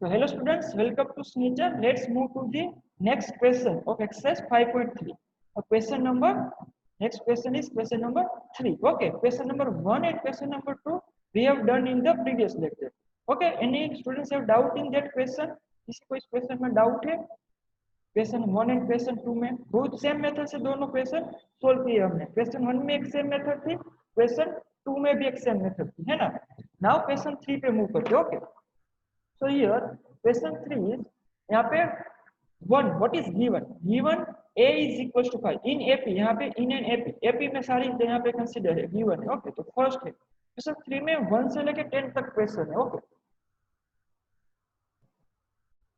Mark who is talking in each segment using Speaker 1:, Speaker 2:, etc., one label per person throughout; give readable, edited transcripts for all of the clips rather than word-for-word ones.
Speaker 1: So hello students, welcome to Snitcher. Let's move to the next question of exercise 5.3. Question number, next question is question number 3. Okay, question number 1 and question number 2 we have done in the previous lecture. Okay, any students have doubt in that question? किसी को इस question में doubt है? Question 1 and question 2 में बहुत same method से दोनों question solve किए हमने. क्वेश्चन 1 में एक सेम मेथड थी, क्वेश्चन 2 में भी एक सेम मेथड थी, है ना. नाउ क्वेश्चन 3 पे मूव करते हैं. Okay, so here question 3 is यहाँ पे 1 what is given a is equals to 5 in AP. यहाँ पे in and AP में सारी यहाँ पे कंसीडर है, given है. ओके, तो फर्स्ट है क्वेश्चन 3 में 1 से लेके 10 तक क्वेश्चन है. ओके,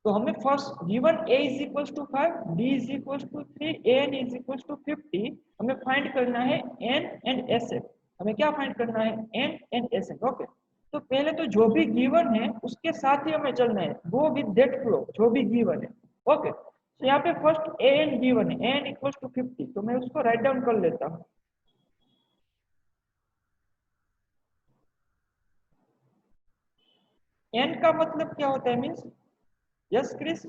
Speaker 1: तो हमें first given a is equals to 5, b is equals to 3, n is equals to 50. हमें फाइंड करना है n and sn. हमें क्या फाइंड करना है? n and sn. ओके, तो पहले तो जो भी गिवन है उसके साथ ही हमें चलना है, गो विद दैट फ्लो, जो भी गिवन है. ओके, तो यहाँ पे फर्स्ट an गिवन है, n इक्वल्स टू 50, तो मैं उसको राइट डाउन कर लेता हूँ. n का मतलब क्या होता है? Means yes Chris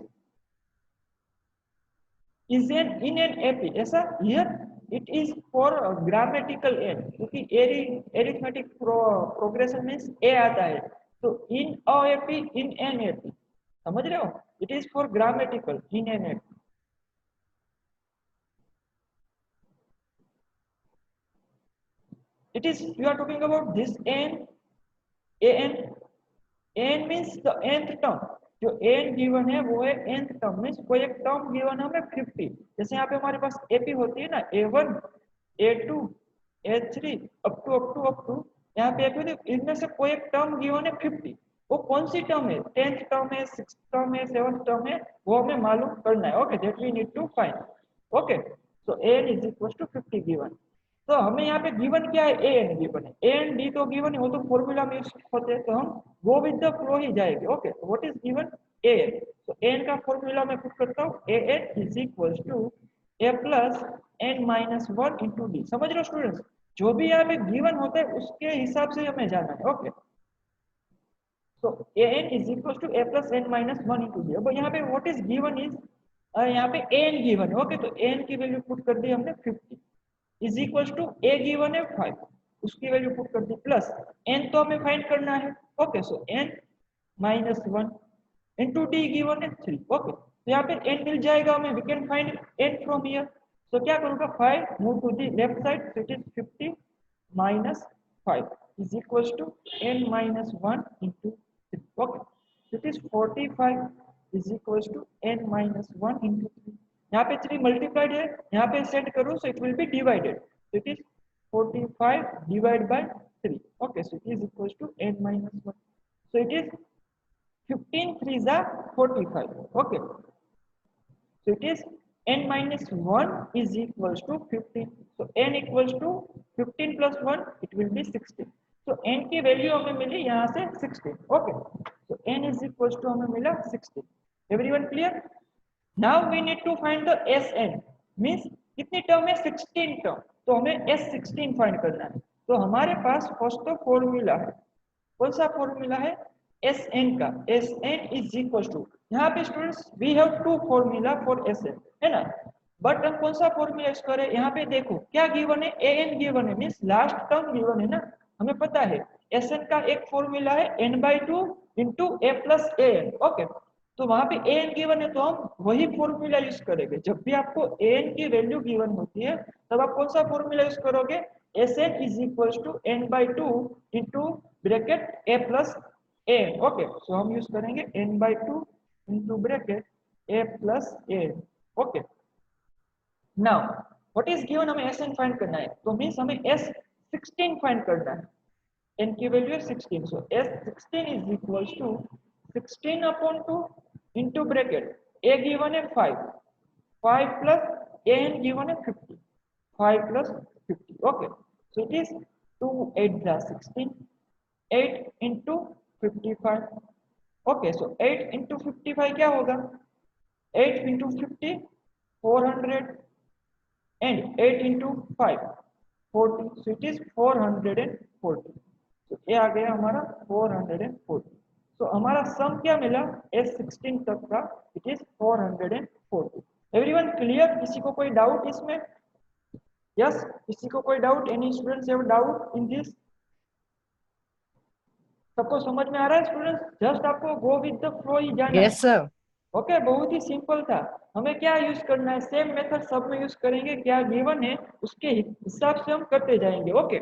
Speaker 1: is an in an AP. ऐसा here it is for grammatical n, क्योंकि arithmetic progression means a आता है, तो in a AP in an AP, समझ रहे हो? it is for grammatical in an AP. it is you are talking about this n n means the nth term. जो n given है वो है nth टर्म, मींस कोई एक term given है हमें 50. जैसे यहाँ पे हमारे पास AP होती है ना, A1 A2 A3 up to यहाँ पे AP होती है, इनमें से कोई एक टर्म गिवन है 50. वो कौन सी टर्म है? 10th टर्म है, 6th टर्म है, 7th टर्म है, वो हमें मालूम करना है. Okay, that we need to find. Okay, so n is equal to 50 given. तो हमें यहाँ पे गिवन क्या है? ए एन गिवन है. ए एंड डी तो गिवन है, वो तो फॉर्मूला में यूज होते हैं, तो हम गो विद द फ्लो ही जाएंगे. ओके, तो what is given? A n. तो ए एन का फॉर्मूला मैं पुट करता हूँ, a n is equal to A plus n minus 1 into d. समझ रहे हो स्टूडेंट्स? जो भी यहाँ पे गिवन होता है उसके हिसाब से हमें जाना है. ओके, तो a n is equal to A plus n minus 1 into d. अब यहाँ पे व्हाट इज गिवन इज यहाँ पे ए एन गिवन है. ओके, तो ए एन की वैल्यू पुट कर दी हमने 50 is equal to a given है 5, उसकी वैल्यू पुट कर दी, प्लस n तो हमें फाइंड करना है. Okay, so n minus 1 into D given है 3. ओके, तो यहाँ पे n मिल जाएगा हमें, we can find n from here. So क्या करूंगा? 5 move to the left side, so it is 50 minus 5 is equal to n minus 1 into 3. Okay, so it is 45 is equal to n minus 1 into 3. यहाँ पे 3 multiplied है, यहाँ पे set करो, so it will be divided, so it is 45 divide by 3. Okay, so it is equal to n minus 1, so it is 15 3s are 45. Okay, so it is n minus 1 is equals to 15, so n equals to 15 plus 1, it will be 16. so n की value हमें मिली यहाँ से 16. Okay, so n is equals to हमें मिला 16. everyone clear? now we need to find the sn, means कितनी term है? 16 term, तो हमें s16 फाइंड करना है. तो हमारे पास फर्स्ट तो फॉर्मूला है, कौन सा फॉर्मूला है? Sn का. Sn इज इक्वल टू, यहाँ पे students we have to formula for Sn, है ना, बट हम कौन सा फॉर्मूला यूज करें? यहाँ पे देखो क्या गिवन है? An गिवन है, मींस लास्ट टर्म गिवन है ना. हमें पता है Sn का एक फॉर्मूला है n/2 into a plus an. Okay, तो वहां पे an गिवन है, तो हम वही फॉर्मूला यूज करेंगे. जब भी आपको an की वैल्यू गिवन होती है तब आप कौन सा फॉर्मूला यूज करोगे? Sn is equal to n/2 into bracket a plus an. Okay, so हम यूज करेंगे n/2 into bracket a plus an. Okay, now what is given? हमें Sn फाइंड करना है, तो मींस हमें S16 फाइंड करना है. n की वैल्यू है 16, so S16 is equal to 16 upon 2 into bracket a given है 5 प्लस an गिवन है 50, 5 plus 50. Okay, so it is 2 8 जा 16, 8 इंटू 55. ओके, सो 8 इंटू 55 क्या होगा? 8 into 50 400 and 8 into 5 40, so it is 440. तो ये आ गया हमारा 440. तो हमारा सम क्या मिला S16 तक का, इट इज 440। Everyone clear? किसी को कोई डाउट इसमें? यस, किसी को कोई doubt? Any students have doubt in this? सबको समझ में आ रहा है स्टूडेंट्स? जस्ट आपको गो विद द फ्लो ही जाना है।
Speaker 2: Yes sir.
Speaker 1: ओके, बहुत ही सिंपल था। हमें क्या यूज करना है, सेम मेथड सब में यूज करेंगे, क्या गिवन है उसके हिसाब से हम करते जाएंगे। Okay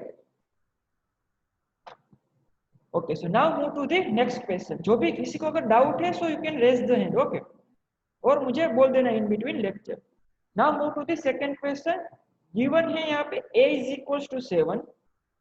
Speaker 1: okay, so now move to the next question. जो भी किसी को अगर डाउट है so you can raise the hand. Okay, और मुझे बोल देना in between lecture. Now move to the second question. Given है यहाँ पे a is equals to 7,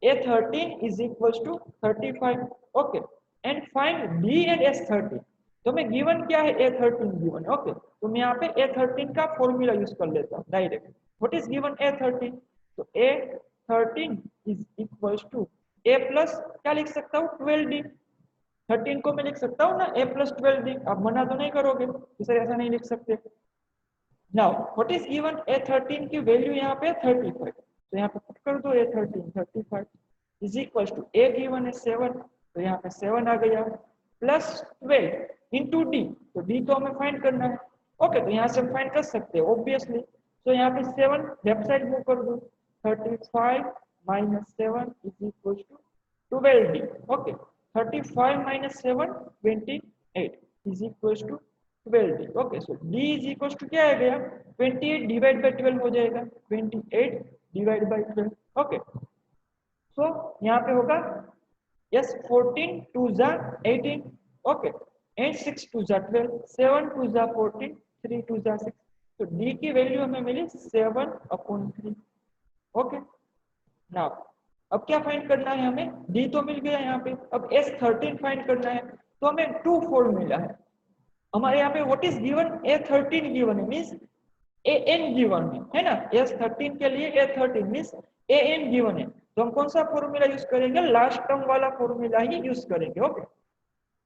Speaker 1: a13 is equals to 35। Okay, and find d and s13। तो मैं given क्या है, a13 गिवन है। ओके, तो मैं यहाँ पे a13 का फॉर्मूला यूज कर लेता हूँ direct. What is given a13? तो a13 is equals to a plus क्या लिख सकता हूँ 12d। 13 को मैं लिख सकता हूँ ना a प्लस 12d। आप मना तो नहीं करोगे कि सर ऐसा नहीं लिख सकते? Now what is given a13 की वैल्यू यहाँ पे 35। तो यहाँ पे पुट कर दो a13 35 is equal to a given है 7, तो यहाँ पे 7 आ गया, प्लस 12 इंटू डी। तो डी तो हमें फाइंड करना है। ओके, तो यहाँ से हम फाइंड कर सकते हैं ऑब्वियसली। तो यहाँ पे 7 लेफ्ट साइड मूव कर दो, 35 minus 7 is equal to 12d। Okay, 35 minus 7 28 is equal to 12d। Okay, so d is equal to क्या आ गया 28 डिवाइड बाय 12 हो जाएगा, 28 डिवाइड बाय 12। ओके, सो यहाँ पे होगा yes 14 2 जा 18। ओके, एंड 6 2 जा 12, 7 2 जा 14, 3 2 जा 6। तो d की वैल्यू हमें मिली 7/3। ओके, नाउ अब क्या फाइंड करना है हमें, d तो मिल गया यहाँ पे, अब s13 फाइंड करना है। तो हमें 2 4 मिला है हमारे यहाँ पे। What is given a13 given है मींस an गिवन है ना। s13 के लिए a13 मींस an गिवन है, तो हम कौन सा फॉर्मूला यूज करेंगे, लास्ट टर्म वाला फॉर्मूला ही यूज करेंगे। Okay,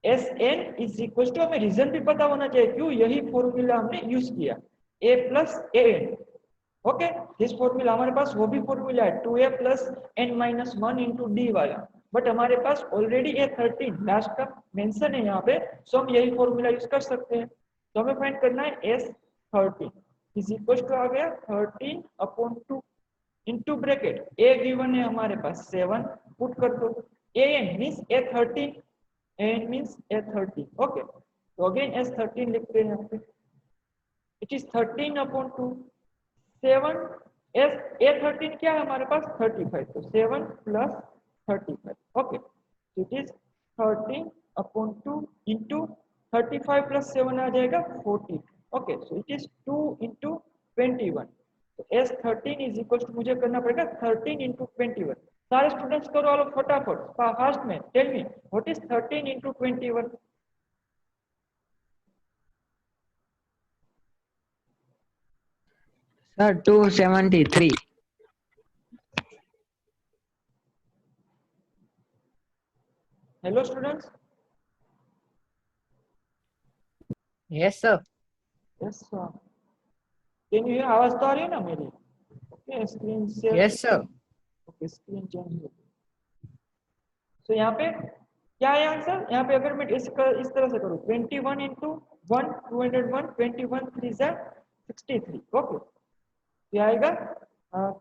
Speaker 1: Sn is equal to, हमें रीजन भी पता होना चाहिए क्यों यही फॉर्मूला हमने यूज किया, a plus an। Okay, this formula हमारे पास वो भी फॉर्मूला है 2a plus n minus 1 into D वाला, बट हमारे पास ऑलरेडी a13 लास्ट का मेंशन है यहाँ पे, सो हम यही फॉर्मूला यूज कर सकते हैं। तो हमें फाइंड करना है s13 इज इक्वल टू आ गया 13/2 इंटू ब्रैकेट a गिवन है हमारे पास 7, पुट कर दो an means a13, n means a13। Okay, तो अगेन s13 लिखते हैं यहाँ पे, इट इज 13/2। 7 एस a13 क्या है हमारे पास 35, तो 7 plus 35। Okay, it is 13/2 into 35 plus 7 आ जाएगा 40। Okay, so it is 2 into 21। तो s13 इज इक्वल टू मुझे करना पड़ेगा 13 इंटू 21। सारे स्टूडेंट्स करो आलो फटाफट फास्ट में, tell me what is 13 into 21?
Speaker 2: Sir 273।
Speaker 1: Hello students?
Speaker 2: Yes sir.
Speaker 1: Yes, can you hear? आवाज तो आ रही है ना मेरी? Okay, screen share.
Speaker 2: Yes sir.
Speaker 1: Okay, screen change हो गई। तो यहाँ पे क्या है आंसर, यहाँ पे अगर मैं इस तरह से करूँ 21 इंटू 1 201, 21 3 जा 63। ओके, क्या आएगा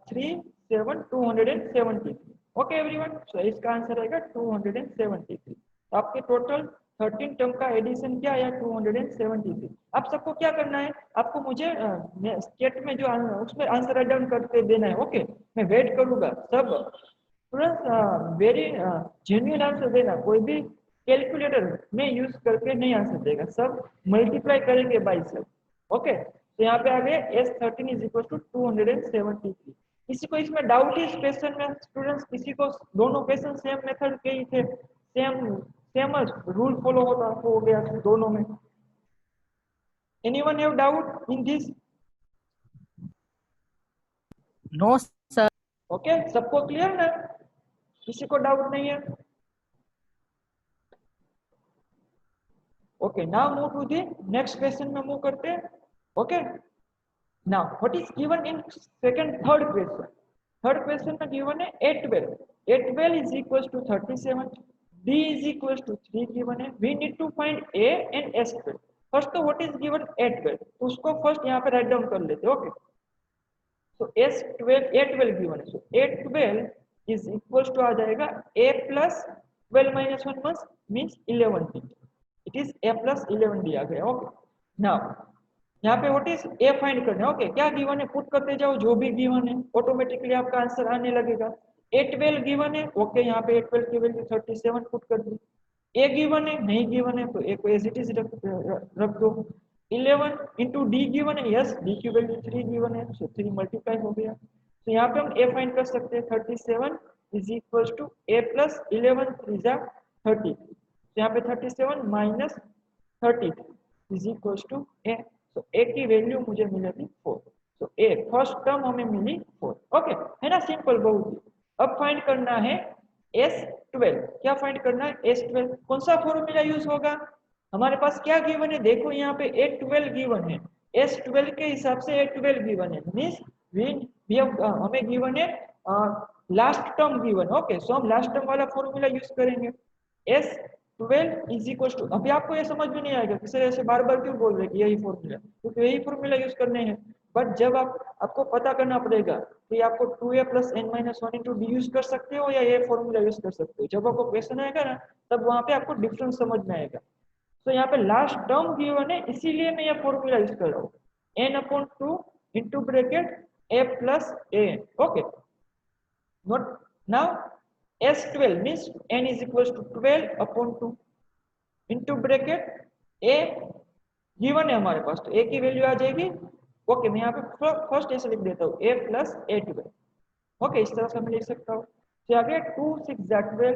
Speaker 1: 3 7 273। ओके एवरीवन, सो इसका आंसर आएगा 273। तो आपके टोटल 13 टर्म का एडिशन क्या आया 273। आप सबको क्या करना है, आपको मुझे स्टेट में जो उसमें आंसर राइट डाउन करके देना है। ओके, मैं वेट करूंगा सब स्टूडेंट्स, वेरी जेन्युइन आंसर देना, कोई भी कैलकुलेटर में यूज करके नहीं आंसर देगा, सब मल्टीप्लाई करेंगे बाई सब। ओके, तो यहाँ पे आ गया S13 इज इक्वल टू 273। किसी को इसमें डाउट है इस क्वेश्चन में स्टूडेंट्स? किसी को दोनों क्वेश्चन सेम मेथड के ही थे, सेम रूल फॉलो होता हो गया दोनों में? Anyone have doubt in this?
Speaker 2: No sir.
Speaker 1: Okay, सबको क्लियर ना? किसी को डाउट नहीं है? Okay, now move to the next question में मूव करते हैं। Okay, now what is given in third question? Third question में गिवन है a12 is equal to 37, D is equals to 3 given है. We need to find A and S12. First तो what is given A12, तो उसको first यहाँ पे write down कर लेते हैं. Okay. So S12 A12 given है. So A12 is equals to आ जाएगा A plus 12 minus 1 means 11D. It is A plus 11D आ गया. Okay. Now यहाँ पे व्हाट इज ए फाइंड करना है. ओके, क्या गिवन है पुट करते जाओ, जो भी गिवन है ऑटोमेटिकली आपका आंसर आने लगेगा. A12 गिवन है. ओके, यहाँ पे A12 की वैल्यू 37 पुट कर दी. ए गिवन है, नहीं गिवन है तो ए को एज इट इज रख दो. 11 इंटू डी गिवन है. यस, डी की वैल्यू 3 गिवन है, सो 3 मल्टीप्लाई हो गया. तो यहाँ पे हम ए फाइंड कर सकते हैं. 37 is equal to A plus 11 3 जा 30. तो यहाँ पे 37 माइनस 30 इज इक्वल टू ए. तो ए की वैल्यू मुझे मिलेगी 4. तो ए फर्स्ट टर्म हमें मिली 4. ओके, है ना, सिंपल बहुत. अब फाइंड करना है S12. क्या फाइंड करना है? S12. कौन सा फॉर्मूला यूज होगा? हमारे पास क्या गिवन है, देखो यहाँ पे A12 गिवन है. S12 के हिसाब से A12 गिवन है, मींस हमें गिवन है last term given. Okay, so हम लास्ट टर्म वाला फॉर्मूला यूज करेंगे. S12 इज इक्वल टू, अभी आपको ये समझ में नहीं आएगा कि सर ऐसे बार बार क्यों बोल रहे कि यही फॉर्मूला, क्योंकि यही फॉर्मूला यूज करने हैं. बट जब आपको पता करना पड़ेगा कि आपको 2a plus n minus 1 into d use कर सकते हो या ये फॉर्मूला यूज कर सकते हो. जब आपको क्वेश्चन आएगा ना, तब वहां पे आपको डिफरेंस समझ में आएगा. तो यहाँ पे लास्ट टर्म गिवन है, इसीलिए मैं ये फॉर्मूला यूज कर रहा हूँ. n/2 into bracket a plus a. Okay, note now S12 means n is equals to 12/2 into bracket a given है हमारे पास, तो a की वैल्यू आ जाएगी. ओके, मैं यहाँ पे फर्स्ट ऐसे लिख देता हूँ a plus a12. ओके, इस तरह से मैं लिख सकता हूँ. तो आगे 2 6 12.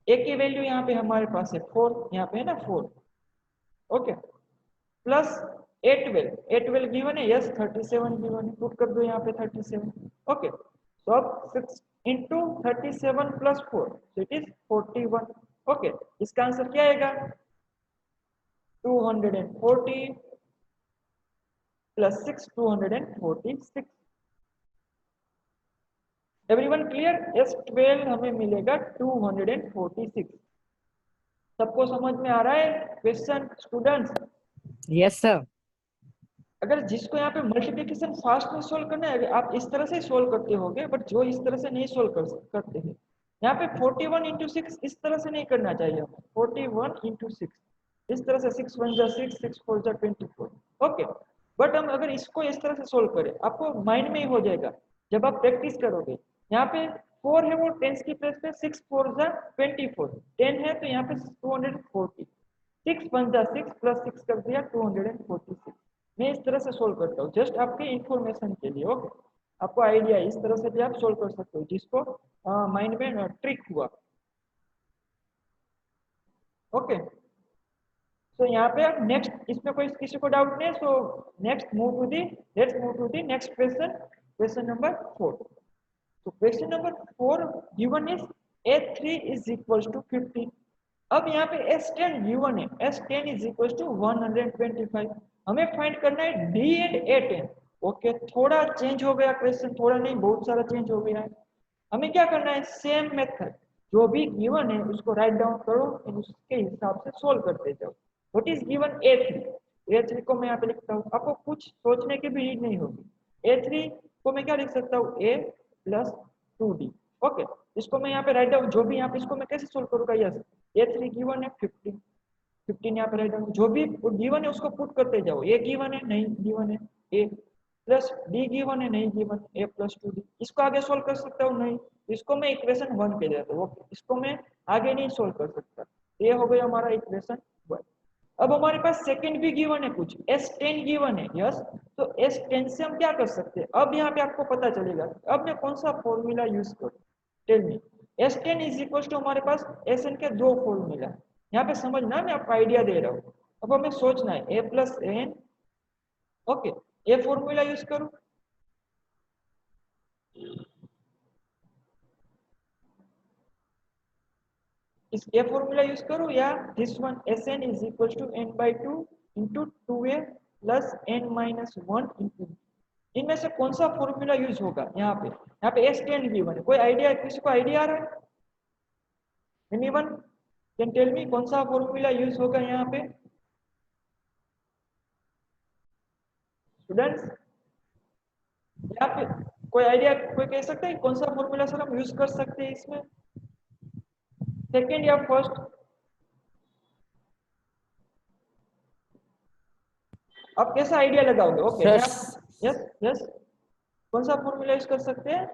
Speaker 1: a की वैल्यू यहाँ पे हमारे पास है 4, यहाँ पे है ना 4. ओके, प्लस a12 गिवन है. यस, 37 गिवन है, पुट कर दो यहाँ पे 37. ओके, तो अब 6 into 37 plus 4, so it is 41. Okay, इसका आंसर क्या आएगा? 240 plus 6 246. Everyone clear? S12 हमें मिलेगा 246. सबको समझ में आ रहा है क्वेश्चन स्टूडेंट्स?
Speaker 2: Yes sir.
Speaker 1: अगर जिसको यहाँ पे मल्टीप्लिकेशन फास्ट में सोल्व करना है, आप इस तरह से सोल्व करते होगे, बट जो इस तरह से नहीं सोल्व करते हैं, यहाँ पे 41 into 6 इस तरह से नहीं करना चाहिए हमें. 41 into 6 इस तरह से 6 1 जा 6 6 4 जा 24. ओके, बट हम अगर इसको इस तरह से सोल्व करें, आपको माइंड में ही हो जाएगा जब आप प्रैक्टिस करोगे. यहाँ पे 4 है, वो 10 की प्लेस पे 6 4 जा 24. 10 है तो यहाँ पे 240. 6 1 जा 6 प्लस 6 कर दिया 246. मैं इस तरह से सोल्व करता हूँ, जस्ट आपके इंफॉर्मेशन के लिए. ओके, आपको आइडिया इस तरह से भी आप सोल्व कर सकते हो, जिसको माइंड में ट्रिक हुआ. ओके, तो यहाँ पे अब नेक्स्ट, इसमें कोई किसी को डाउट नहीं है, so let's move to the next question. Question number 4. तो question number 4 given is A3 is equal to 15. अब यहाँ पे S10 गिवन है. S10 is equal to 125. हमें फाइंड करना है D एंड A10. ओके, थोड़ा चेंज हो गया क्वेश्चन, थोड़ा नहीं बहुत सारा चेंज हो गया है. हमें क्या करना है? सेम मेथड, जो भी गिवन है उसको राइट डाउन करो और उसके हिसाब से सोल्व करते जाओ. व्हाट इज गिवन A3 को मैं यहाँ पे लिखता हूँ. आपको कुछ सोचने की भी नीड नहीं होगी. A3 को मैं क्या लिख सकता हूँ? A plus 2D. ओके, इसको मैं यहाँ पे राइट डाउन, जो भी यहाँ पे इसको मैं कैसे सोल्व करूँगा? यस, A3 गिवन है 15 यहाँ पे राइट डाउन, जो भी गिवन है उसको पुट करते जाओ. A गिवन है, नहीं गिवन है, A प्लस D गिवन है, नहीं गिवन, A प्लस 2D. इसको आगे सोल्व कर सकता हूँ? नहीं. इसको मैं इक्वेशन 1 कह देता हूँ. ओके, इसको मैं आगे नहीं सोल्व कर सकता. ये हो गया हमारा इक्वेशन 1. अब हमारे पास सेकंड भी गिवन है, कुछ S10 गिवन है. यस, तो S10 से हम क्या कर सकते हैं? अब यहाँ पे आपको पता चलेगा अब मैं कौन सा फॉर्मूला यूज करूँ. Tell me. S10 is equal to हमारे पास Sn के दो फॉर्मूला. यहाँ पे समझना, मैं आपको आइडिया दे रहा हूँ. अब हमें सोचना है A प्लस N. ओके, ये फॉर्मूला यूज करूँ. इस ए फॉर्मूला यूज करूँ या this one? Sn is equal to n/2 into 2a plus n minus 1 into. इनमें से कौन सा फॉर्मूला यूज होगा? यहाँ पे S10 गिवन है. कोई आइडिया, किसी को आइडिया आ रहा है? एनीवन कैन टेल मी कौन सा फॉर्मूला यूज होगा यहाँ पे स्टूडेंट्स? यहाँ पे कोई आइडिया, कोई कह सकता है कौन सा फॉर्मूला सर हम यूज कर सकते हैं इसमें, सेकेंड या फर्स्ट? आप कैसा आइडिया लगाओगे? ओके
Speaker 2: सर
Speaker 1: यस यस, कौन सा फॉर्मूला यूज कर सकते हैं?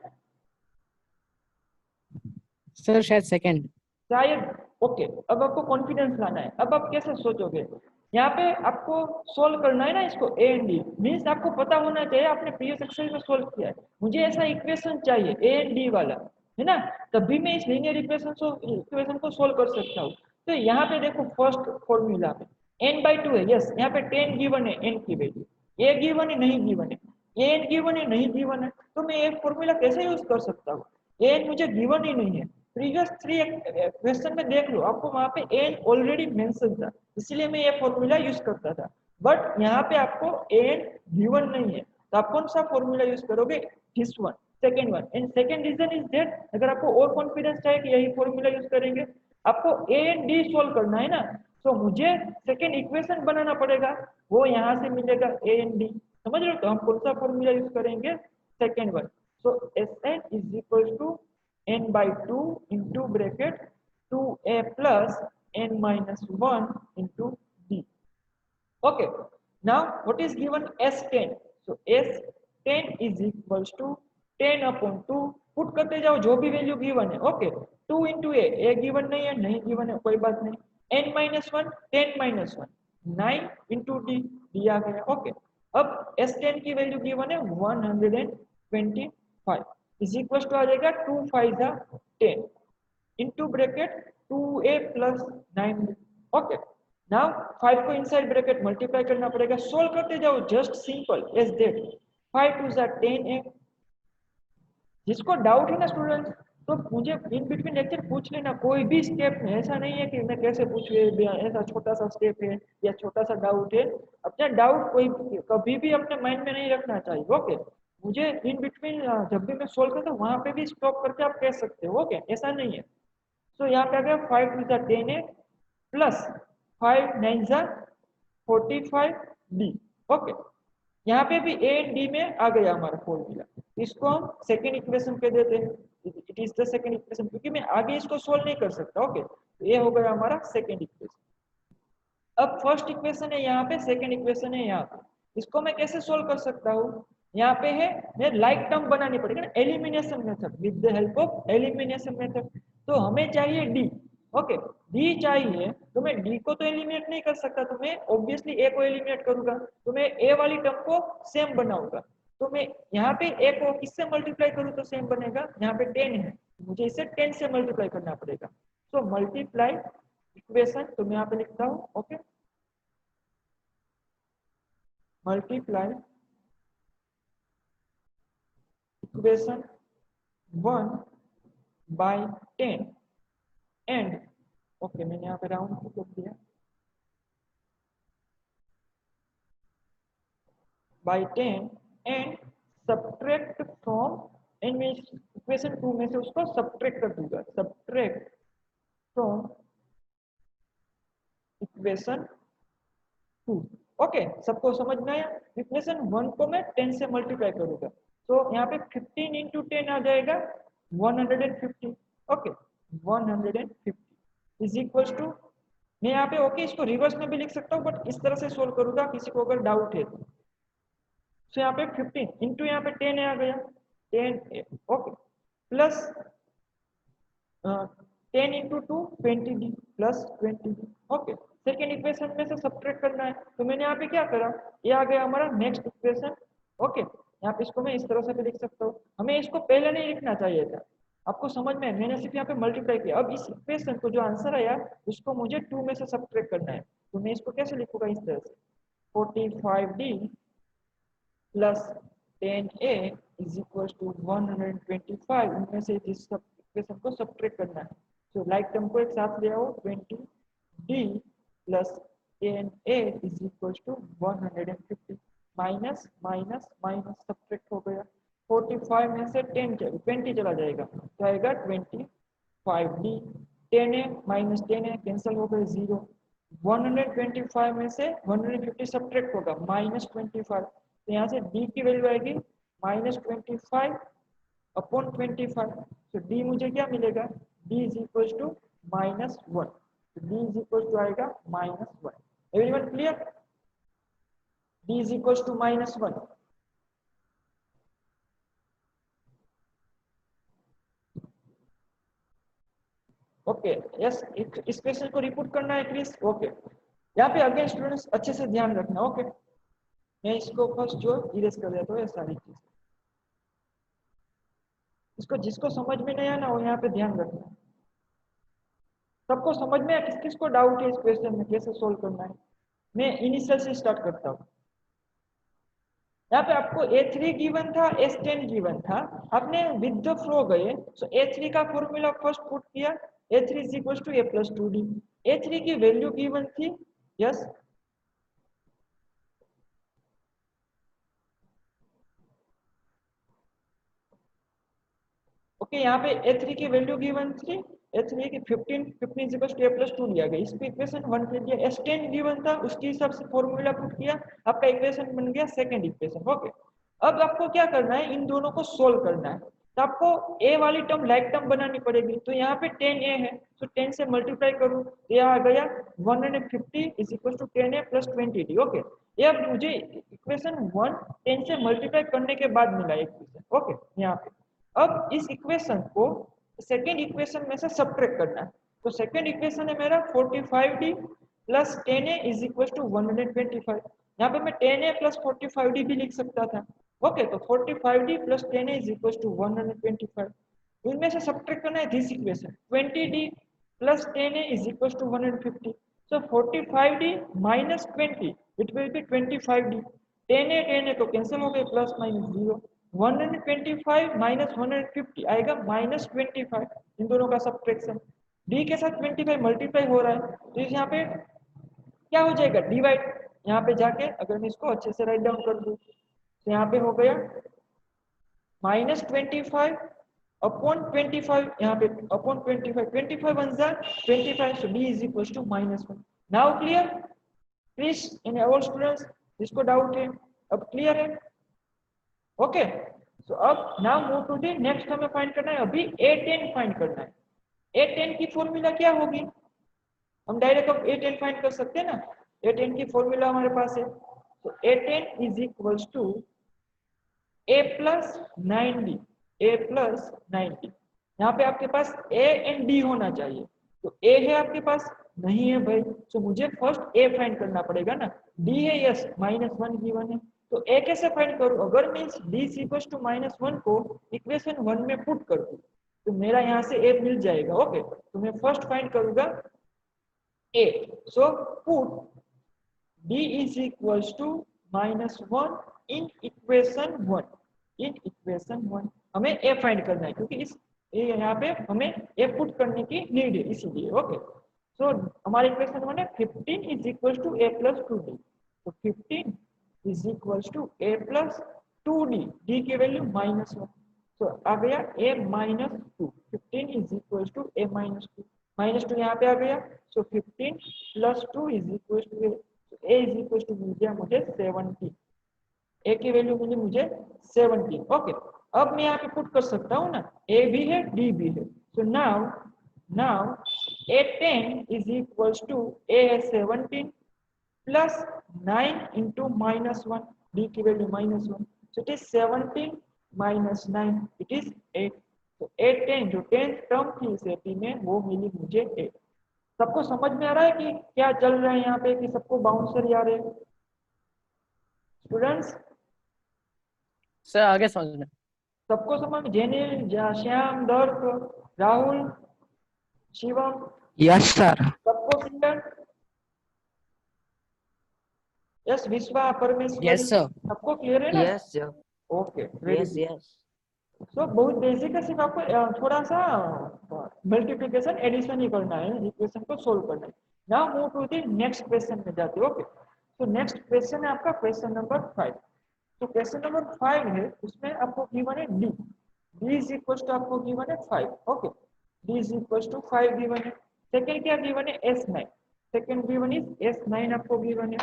Speaker 2: सर शायद सेकंड।
Speaker 1: शायद। ओके, अब आपको कॉन्फिडेंस लाना है। अब आप कैसे सोचोगे? यहाँ पे आपको सोल्व करना है ना इसको, ए एंड डी मीन्स आपको पता होना चाहिए आपने प्रीवियस एक्सरसाइज में सोल्व किया है, मुझे ऐसा इक्वेशन चाहिए ए एंड डी वाला, है ना? तभी मैं इस लीनियर इक्वेशन को सोल्व कर सकता हूँ। तो यहाँ पे देखो फर्स्ट फॉर्मूला में n/2 है, यस यहाँ पे 10 गिवन है, n की वैल्यू, ए गिवन है नहीं गिवन है, एन गिवन है नहीं गिवन है, तो मैं एक फॉर्मूला कैसे यूज कर सकता हूँ? एन मुझे गिवन ही नहीं है, प्रीवियस 3 क्वेश्चन में देख लो आपको वहां पे एन ऑलरेडी मेंशन था, इसलिए मैं ये फॉर्मूला यूज करता था। बट यहाँ पे आपको एन गिवन नहीं है, तो आप कौन सा फॉर्मूला यूज करोगे? This one, second one. And second reason is that अगर आपको और कॉन्फिडेंस चाहिए कि यही फॉर्मूला यूज करेंगे, आपको ए एंड डी सोल्व करना है ना, तो मुझे सेकेंड इक्वेशन बनाना पड़ेगा, वो यहाँ से मिलेगा ए एंड डी, समझ रहे हो? तो हम कौन सा फॉर्मूला यूज करेंगे? Second one. So S N is equal to n/2 into bracket 2a plus n minus 1 into d. Okay, now what is given s10? So s10 is equals to 10 upon 2, put करते जाओ जो भी value given है। Okay, 2 into ए given नहीं है, नहीं given है कोई बात नहीं, n minus 1 10 minus 1 9 into D, D आ गया। ओके, अब s10 की वैल्यू गिवन है 125 इज इक्वल टू आ जाएगा 2 5 10 into bracket 2a plus 9। Okay, now 5 को इनसाइड ब्रैकेट मल्टीप्लाई करना पड़ेगा, सोल्व करते जाओ, just simple as that. 5 2 10a। जिसको डाउट है ना स्टूडेंट्स, तो मुझे इन बिटवीन लेक्चर पूछ लेना, कोई भी स्टेप में, ऐसा नहीं है कि मैं कैसे पूछूं, ऐसा छोटा सा स्टेप है या छोटा सा डाउट है, अपना डाउट कोई कभी भी अपने माइंड में नहीं रखना चाहिए। ओके, मुझे इन बिटवीन जब भी मैं सोल्व करता हूँ वहां पे भी स्टॉप करके आप कह सकते हो। ओके, ऐसा नहीं है। तो यहाँ पे आ गया 5 2 10a प्लस 5 9 45 d। ओके, यहाँ पे भी ए एंड डी में आ गया हमारा फॉर्मूला, इसको हम सेकेंड इक्वेशन पे देते हैं, it is the second equation, क्योंकि मैं आगे इसको सोल्व नहीं कर सकता। ओके, तो ये हो गया हमारा सेकेंड इक्वेशन। अब फर्स्ट इक्वेशन है यहाँ पे, सेकेंड इक्वेशन है यहाँ पे, इसको मैं कैसे सोल्व कर सकता हूँ? यहाँ पे है मैं लाइक टर्म बनानी पड़ेगी ना, elimination method, with the help of elimination method. तो हमें चाहिए डी। ओके, डी चाहिए, तो मैं डी को तो एलिमिनेट नहीं कर सकता, तो मैं ऑब्वियसली ए को एलिमिनेट करूंगा, तो मैं ए वाली टर्म को सेम बनाऊंगा। तो मैं यहाँ पे ए को किससे मल्टीप्लाई करूँ तो सेम बनेगा? यहाँ पे 10 है, मुझे इसे 10 से मल्टीप्लाई करना पड़ेगा। तो मल्टीप्लाई इक्वेशन, तो मैं यहाँ पे लिखता हूँ, okay, multiply equation 1 by 10 and, okay मैंने यहाँ पे राउंड लिख दिया, by 10 and subtract from, and मैं इक्वेशन 2 में से उसको सब्ट्रैक्ट कर दूंगा, सब्ट्रैक्ट फ्रॉम इक्वेशन 2। ओके, सबको समझ में आया? इक्वेशन 1 को मैं 10 से मल्टीप्लाई करूंगा, तो यहाँ पे 15 इंटू 10 आ जाएगा 150। ओके, 150 इज इक्वल टू, मैं यहाँ पे ओके इसको रिवर्स में भी लिख सकता हूँ, बट इस तरह से सोल्व करूंगा किसी को अगर डाउट है तो यहाँ पे 15 इंटू यहाँ पे 10 आ गया 10, okay, plus 10 into 2 20 D plus 20 D. Okay, second equation में से सब्ट्रैक्ट करना है, तो मैंने यहाँ पे क्या करा, ये आ गया हमारा नेक्स्ट इक्वेशन। ओके, यहाँ पे इसको मैं इस तरह से भी लिख सकता हूँ, हमें इसको पहले नहीं लिखना चाहिए था, आपको समझ में, मैंने सिर्फ यहाँ पे मल्टीप्लाई किया। अब इस इक्वेशन को जो आंसर आया उसको मुझे 2 में से सब्ट्रैक्ट करना है, तो मैं इसको कैसे लिखूंगा? इस तरह से 45d plus 10a is equal to 125, उनमें से इस इक्वेशन को सब्ट्रैक्ट करना है। तो लाइक टर्म को एक साथ ले आओ, 20d plus 10a is equal to 150, minus minus minus subtract हो गया, 45 में से 20 चला जाएगा, तो आएगा 25d 10 है माइनस 10 है, कैंसिल हो गए 0। 125 में से 150 सब्ट्रैक्ट होगा -25, तो यहाँ से d की वैल्यू आएगी -25 अपॉन 25। तो d मुझे क्या मिलेगा, d इज इक्वल टू -1, तो d इज इक्वल टू आएगा -1। Everyone clear? d is equal to -1। Okay yes, इस क्वेश्चन को रिपोर्ट करना है क्रिस। ओके यहाँ पे अगेन स्टूडेंट्स अच्छे से ध्यान रखना। ओके मैं इसको फर्स्ट जो इरेज कर देता हूँ ये सारी चीज, इसको जिसको समझ में नहीं आना वो यहाँ पे ध्यान रखना। सबको समझ में किस किस को डाउट है इस क्वेश्चन में कैसे सोल्व करना है? मैं इनिशियल से स्टार्ट करता हूँ। यहाँ पे आपको A3 गिवन था, S10 गिवन था, आपने विद द फ्लो गए। सो A3 का फॉर्मूला फर्स्ट पुट किया, A3 is equal to A plus 2D। A3 की वैल्यू गिवन थी, यस ओके यहाँ पे A3 की वैल्यू गिवन थी, A3 की 15 is equal to A plus 2 दिया गया, इसको इक्वेशन 1 कर दिया। S10 गिवन था, उसके हिसाब से फॉर्मूला पुट किया, आपका इक्वेशन बन गया सेकंड इक्वेशन। ओके अब आपको क्या करना है, इन दोनों को सोल्व करना है। तो आपको a वाली टर्म लाइक टर्म बनानी पड़ेगी। तो यहाँ पे 10a है, तो 10 से मल्टीप्लाई करूँ तो यहाँ आ गया 150 is equal to 10a plus 20d। Okay ये अब मुझे इक्वेशन 1 10 से मल्टीप्लाई करने के बाद मिला इक्वेशन। ओके यहाँ पे अब इस इक्वेशन को सेकेंड इक्वेशन में से सब्ट्रैक्ट करना है। तो सेकेंड इक्वेशन है मेरा 45d plus 10a is equal to 125। यहाँ पे मैं 10a प्लस 45d भी लिख सकता था। ओके तो 45d plus 10a is equal to 125। इनमें से सब्ट्रैक्ट करना है this equation 20d plus 10a is equal to 150। So 45d minus 20 it will be 25d। 10a तो कैंसिल हो गए, प्लस माइनस 0। 125 माइनस 150 आएगा -25। इन दोनों का सब्ट्रैक्शन d के साथ 25 मल्टीप्लाई हो रहा है, तो इस यहाँ पे क्या हो जाएगा डिवाइड। यहाँ पे जाके अगर मैं इसको अच्छे से राइट डाउन कर दूं तो यहाँ पे हो गया -25 अपॉन 25, यहाँ पे अपॉन 25, 25 वन जा 25, so d is equals to -1। Now clear please in all students, जिसको डाउट है अब क्लियर है? ओके सो अब now move to the next, हमें फाइंड करना है अभी A10 फाइंड करना है। A10 की फॉर्मूला क्या होगी, हम डायरेक्ट अब A10 फाइंड कर सकते हैं ना। A10 की फॉर्मूला हमारे पास है, तो A10 is equals to A plus 9D, A plus 9D। यहाँ पे आपके पास A एंड D होना चाहिए, तो A है आपके पास, नहीं है भाई, तो मुझे फर्स्ट A फाइंड करना पड़ेगा ना। D है यस -1 गिवन है, तो A कैसे फाइंड करूं? अगर means D is equals to -1 को इक्वेशन 1 में पुट कर दूं तो मेरा यहाँ से A मिल जाएगा। ओके तो मैं फर्स्ट फाइंड करूंगा A, so put D is equals to -1 in equation 1। in equation 1 हमें A फाइंड करना है, क्योंकि इस यहाँ पे हमें A पुट करने की नीड है इसीलिए। ओके सो हमारे इक्वेशन 1 है 15 is equals to A plus 2D। तो 15 is equals to A plus 2D, D की वैल्यू -1, तो आ गया A minus 2। 15 is equals to A minus 2, -2 यहाँ पे आ गया, सो 15 plus 2 is equals to A। A is equal to मिल गया मुझे 70, A की वैल्यू मिली मुझे 70। ओके अब मैं यहाँ पे पुट कर सकता हूँ ना, A भी है D भी है, so now A10 is equal to A है 17 प्लस 9 इंटू -1, D की value -1, so it is 17 minus 9 it is 8। तो A10 जो 10th टर्म थी इस AP में वो मिली मुझे 8। सबको समझ में आ रहा है कि क्या चल रहा है यहाँ पे, कि सबको बाउंसर याद है स्टूडेंट्स?
Speaker 2: सर आगे समझ में।
Speaker 1: सबको समझ, जेनिल, श्याम, दर्प, राहुल, शिवम,
Speaker 3: यस सर।
Speaker 1: सबको clear? Yes Vishwa, Parameshwari,
Speaker 2: yes sir.
Speaker 1: सबको क्लियर है ना?
Speaker 3: Yes sir.
Speaker 1: Okay
Speaker 3: yes yes.
Speaker 1: So बहुत बेसिक है, सिर्फ आपको थोड़ा सा मल्टीप्लिकेशन एडिशन ही करना है, इक्वेशन को सोल्व करना है। Now move to the next question में जाते हैं। ओके तो नेक्स्ट क्वेश्चन है आपका क्वेश्चन नंबर 5। तो क्वेश्चन नंबर 5 है, उसमें आपको गिवन है D इज इक्वल टू आपको गिवन है 5। Okay D is equal to 5 given है, सेकंड क्या गिवन है, S9, second given is S9 आपको गिवन है।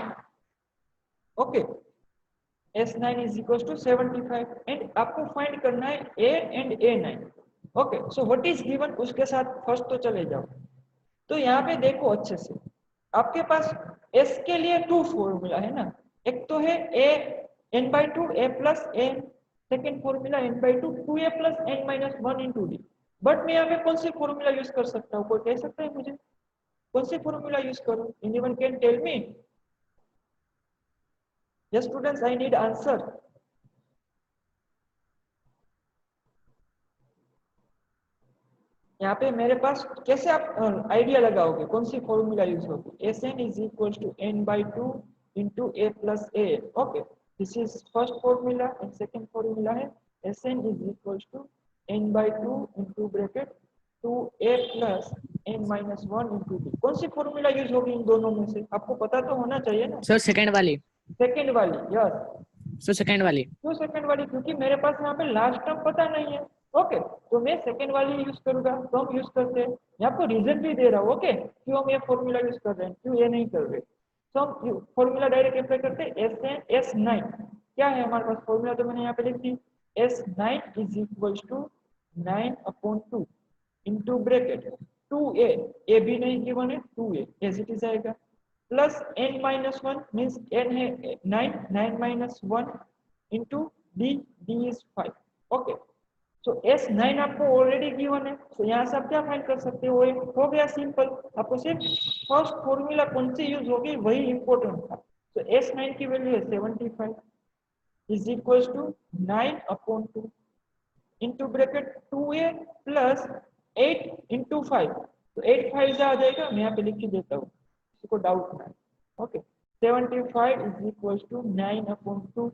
Speaker 1: Okay, S9 is equals to 75 and आपको फाइंड करना है A and A9। Okay, so what is given उसके साथ फर्स्ट तो चले जाओ। तो यहाँ पे देखो अच्छे से, आपके पास S के लिए 2 फॉर्मूला है ना, एक तो है A n/2 A plus A, second formula n/2 2A plus n minus 1 into D. But मैं यहाँ पे कौन सी फॉर्मूला यूज कर सकता हूँ, कोई कह सकता है मुझे कौन सी फॉर्मूला यूज करूँ? Anyone can tell me? Yes students, I need answer. यहाँ पे मेरे पास कैसे आप आइडिया लगाओगे कौन सी फॉर्मूला यूज होगी? Sn is equal to n/2 into A plus A। Okay, this is first formula and second formula है Sn is equal to n/2 into bracket 2A plus n minus 1 into D. कौन सी formula use होगी इन दोनों में से? आपको पता तो होना चाहिए ना।
Speaker 2: सर सेकंड वाली।
Speaker 1: सेकंड वाली, यस।
Speaker 2: सर सेकंड वाली।
Speaker 1: क्यों सेकंड वाली? क्योंकि मेरे पास यहाँ पे लास्ट टर्म पता नहीं है। ओके, तो मैं सेकंड वाली यूज करूंगा। तो हम यूज करते हैं, मैं आपको रीजन भी दे रहा हूँ। ओके, क्यों हम ये फॉर्मूला यूज कर रहे हैं, क्यों ये नहीं कर रहे। तो हम फॉर्मूला डायरेक्ट अप्लाई करते हैं। S9 क्या है हमारे पास फॉर्मूला, तो मैंने यहाँ पे लिख दी S9 is equal to 9/2 into bracket 2A, A भी नहीं गिवन है, 2A एज इट इज आएगा, plus n minus 1 means n है 9 minus 1 into D, D is 5। Okay, so S9 आपको ऑलरेडी गिवन है, तो यहाँ से आप क्या फाइंड कर सकते हो, हो गया सिंपल। आपको सिर्फ फर्स्ट फॉर्मूला कौन सी यूज होगी वही इंपॉर्टेंट था। तो S9 की वैल्यू है 75 is equal to 9/2 into bracket 2A plus 8 into 5, तो 8 5 आ जाएगा, मैं यहाँ पे लिख के देता हूँ किसी को डाउट ना। Okay, 75 is equal to 9/2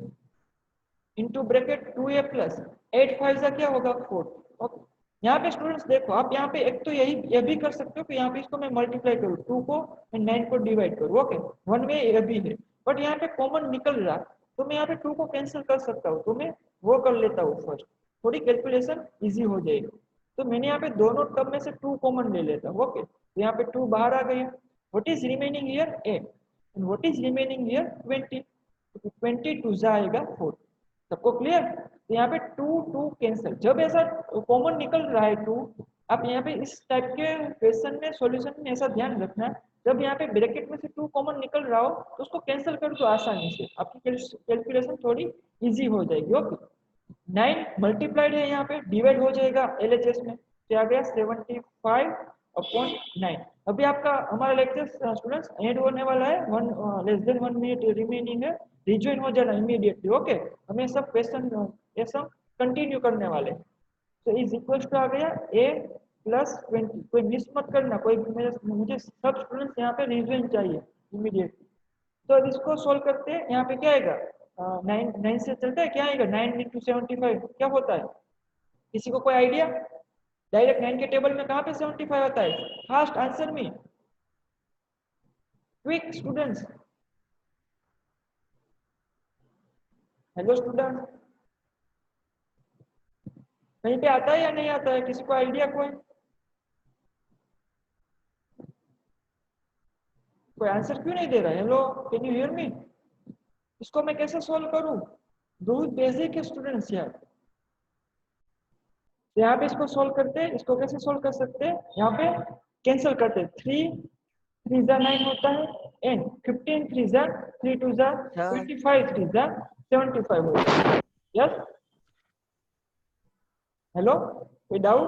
Speaker 1: into bracket 2A plus 8 5 का क्या होगा 4। ओके, यहाँ पे स्टूडेंट्स देखो, आप यहाँ पे एक तो ये भी कर सकते हो कि यहाँ पे इसको मैं मल्टीप्लाई करूँ 2 को एंड 9 को डिवाइड करूँ। ओके, वन में ये भी है, बट यहाँ पे कॉमन निकल रहा, तो मैं यहाँ पे 2 को कैंसिल कर सकता हूँ, तो मैं वो कर लेता हूँ फर्स्ट, थोड़ी कैलकुलेशन इजी हो जाएगी। तो मैंने यहाँ पे दोनों टर्म में से 2 कॉमन ले लेता हूँ। ओके, तो यहाँ पे 2 बाहर आ गया, what is remaining here A and what is remaining here 20, तो 20 2 आएगा 4। सबको क्लियर? तो यहाँ पे 2 2 कैंसिल, जब ऐसा कॉमन निकल रहा है 2, आप यहाँ पे इस टाइप के क्वेश्चन में सॉल्यूशन में ऐसा ध्यान रखना, जब यहाँ पे ब्रैकेट में से 2 कॉमन निकल रहा हो तो उसको कैंसिल कर दो आसानी से, आपकी कैलकुलेशन थोड़ी इजी हो जाएगी। ओके, 9 मल्टीप्लाइड है यहाँ पे, डिवाइड हो जाएगा LHS में, क्या आ गया 75/9। अभी आपका हमारा लेक्चर स्टूडेंट्स एंड होने वाला है, लेस देन 1 मिनट रिमेनिंग है, रिज्वाइन हो जाना इमीडिएटली। ओके, हमें सब क्वेश्चन ये सब कंटिन्यू करने वाले। तो इज इक्वल टू आ गया A प्लस 20, कोई मिस मत करना, कोई मुझे सब स्टूडेंट्स यहाँ पे रिज्वाइन चाहिए इमीडिएटली। तो अब इसको सोल्व करते हैं, यहाँ पे क्या आएगा 9 से चलता है, क्या आएगा 9 इंटू 75 क्या होता है, किसी को कोई आइडिया? डायरेक्ट 9 के टेबल में कहाँ पे 75 आता है? Fast answer me, quick students. Hello student, कहीं पे आता है या नहीं आता है, किसी को आइडिया? कोई आंसर क्यों नहीं दे रहा है? Hello, can you hear me? इसको मैं कैसे सोल्व करूं? बहुत बेसिक है स्टूडेंट्स यार। तो यहाँ पे इसको सोल्व करते हैं, इसको कैसे सोल्व कर सकते हैं, यहाँ पे कैंसिल करते हैं, 3 3 जा 9 होता है एंड 15 3 जा 3 2 जा 25 3 जा 75 होता है। यस, हेलो, कोई डाउट?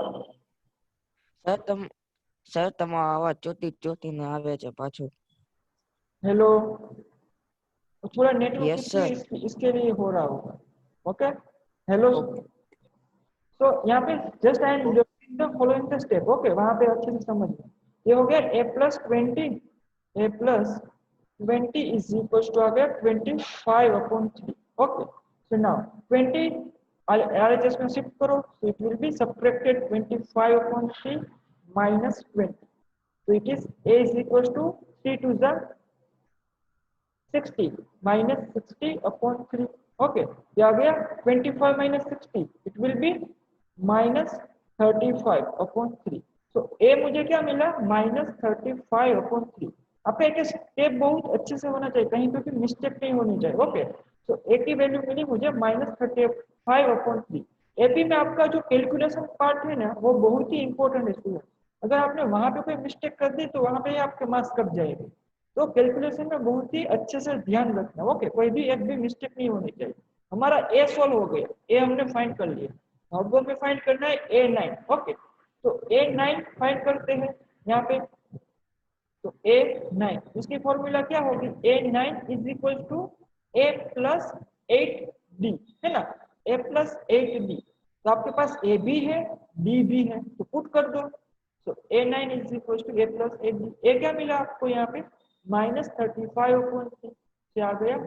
Speaker 3: सर તમારો અવાજ ચોટી ને આવે છે પાછું।
Speaker 1: हेलो, थोड़ा नेटवर्क
Speaker 3: Yes,
Speaker 1: इश्यू
Speaker 3: sir.
Speaker 1: इसके लिए हो रहा होगा। ओके, हेलो, तो यहाँ पे just I am the following the step. Okay, वहां पे अच्छे से समझ लो, ये हो गया A plus 20 is equal to आ गया 25/3। ओके, सो नाउ 20 RHS में शिफ्ट करो, so it will be subtracted 25/3 minus 20, so it is A is equal to 3 to the 60 minus 60/3। Okay, ये आ गया 25 minus 60, it will be minus 35/3। तो ए मुझे क्या मिला -35/3। आप एक स्टेप बहुत अच्छे से होना चाहिए, कहीं पे भी मिस्टेक नहीं होनी चाहिए। ओके, तो ए की वैल्यू मिली मुझे -35/3। एपी में आपका जो कैलकुलेशन पार्ट है ना वो बहुत ही इंपॉर्टेंट है स्टूडेंट। अगर आपने वहां पे कोई मिस्टेक कर दी तो वहां पे आपके मार्क्स कट जाएंगे। तो कैलकुलेशन में बहुत ही अच्छे से ध्यान रखना। ओके, कोई भी एक भी मिस्टेक नहीं होनी चाहिए। हमारा ए सोल्व हो गया, ए हमने फाइंड कर लिया। अब में फाइंड करना है A9। ओके, तो A9 फाइंड करते हैं यहाँ पे। तो A9 इसकी फॉर्मूला क्या होगी, A9 is equal to A+8D, है ना, A+8D। तो आपके पास ए भी है डी भी है, तो पुट कर दो। तो A9 is equal to A+8D। ए क्या मिला आपको यहाँ पे -35/3 से आ गया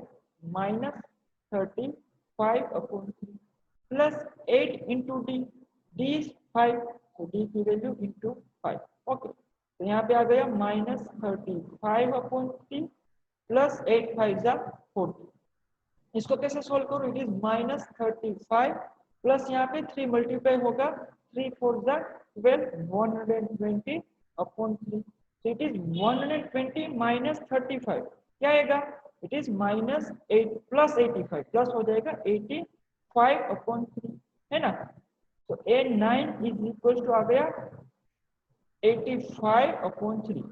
Speaker 1: -35/3 plus 8 into D, D is 5, तो डी की वैल्यू इंटू 5। ओके, तो यहाँ पे आ गया -35/3 प्लस 8 5 जा 40। इसको कैसे सोल्व करूँ, इट इज -35 प्लस यहाँ पे 3 मल्टीप्लाई होगा, 3 4 जा 12, 120/3। तो इट इज 120 -35 क्या आएगा, इट इज -8 प्लस 85 प्लस हो जाएगा 85/3, है ना। तो A9 इज इक्वल टू आ गया 85/3।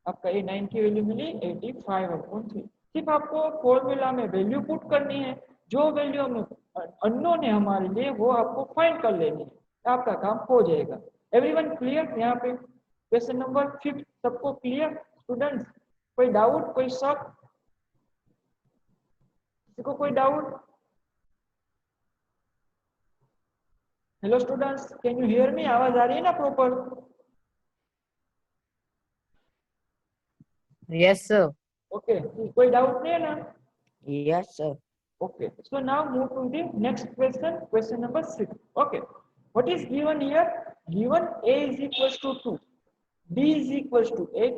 Speaker 1: आपका A9 की वैल्यू मिली 85/3। सिर्फ आपको फॉर्मूला में वैल्यू पुट करनी है, जो वैल्यू हमें अननोन है हमारे लिए वो आपको फाइंड कर लेनी है, आपका काम हो जाएगा। एवरीवन क्लियर यहाँ पे। क्वेश्चन नंबर 5 सबको क्लियर स्टूडेंट्स, कोई डाउट कोई शक, किसी को कोई doubt? Hello students, can you hear me, आवाज आ रही है ना प्रॉपर?
Speaker 2: Yes sir.
Speaker 1: ओके, कोई डाउट नहीं है ना?
Speaker 3: Yes sir.
Speaker 1: Okay, so now move to the next question, question number 6. Okay, what is given here? Given a is equals to 2, b is equals to 8,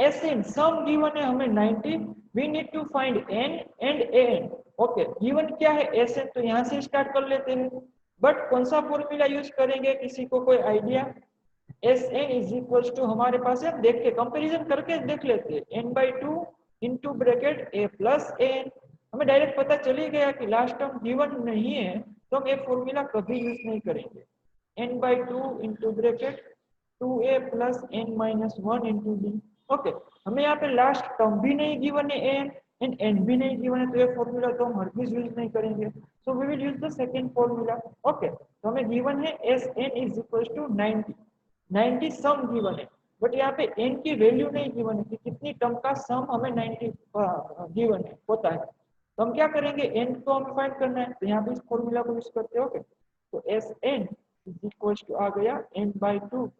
Speaker 1: sn sum given है हमें 90, we need to find n and an. Okay, given क्या है sn, तो यहाँ से start कर लेते हैं, बट कौन सा फॉर्मूला यूज करेंगे, किसी को कोई idea? sn is equals to हमारे पास है, देख के कंपैरिजन करके देख लेते हैं, n/2 into bracket a plus an। हमें डायरेक्ट पता चल ही गया कि लास्ट टर्म गिवन नहीं है तो हम ये फॉर्मूला कभी यूज नहीं करेंगे। n/2 into bracket 2a plus n-1 into d। Okay, हमें यहाँ पे लास्ट टर्म भी नहीं गिवन है n एंड n भी नहीं गिवन है, तो ये फॉर्मूला तो हम हरगिज यूज नहीं करेंगे। So we will use the second formula. Okay, तो हमें गिवन है sn is equal to 90 sum given है, बट यहाँ पे n की वैल्यू नहीं गिवन है कि कितनी टर्म का सम हमें 90 गिवन है होता है। तो हम क्या करेंगे, n को हमें फाइंड करना है, तो यहाँ पे इस फॉर्मूला को यूज करते हैं। ओके, तो sn इज इक्वल टू आ गया n/2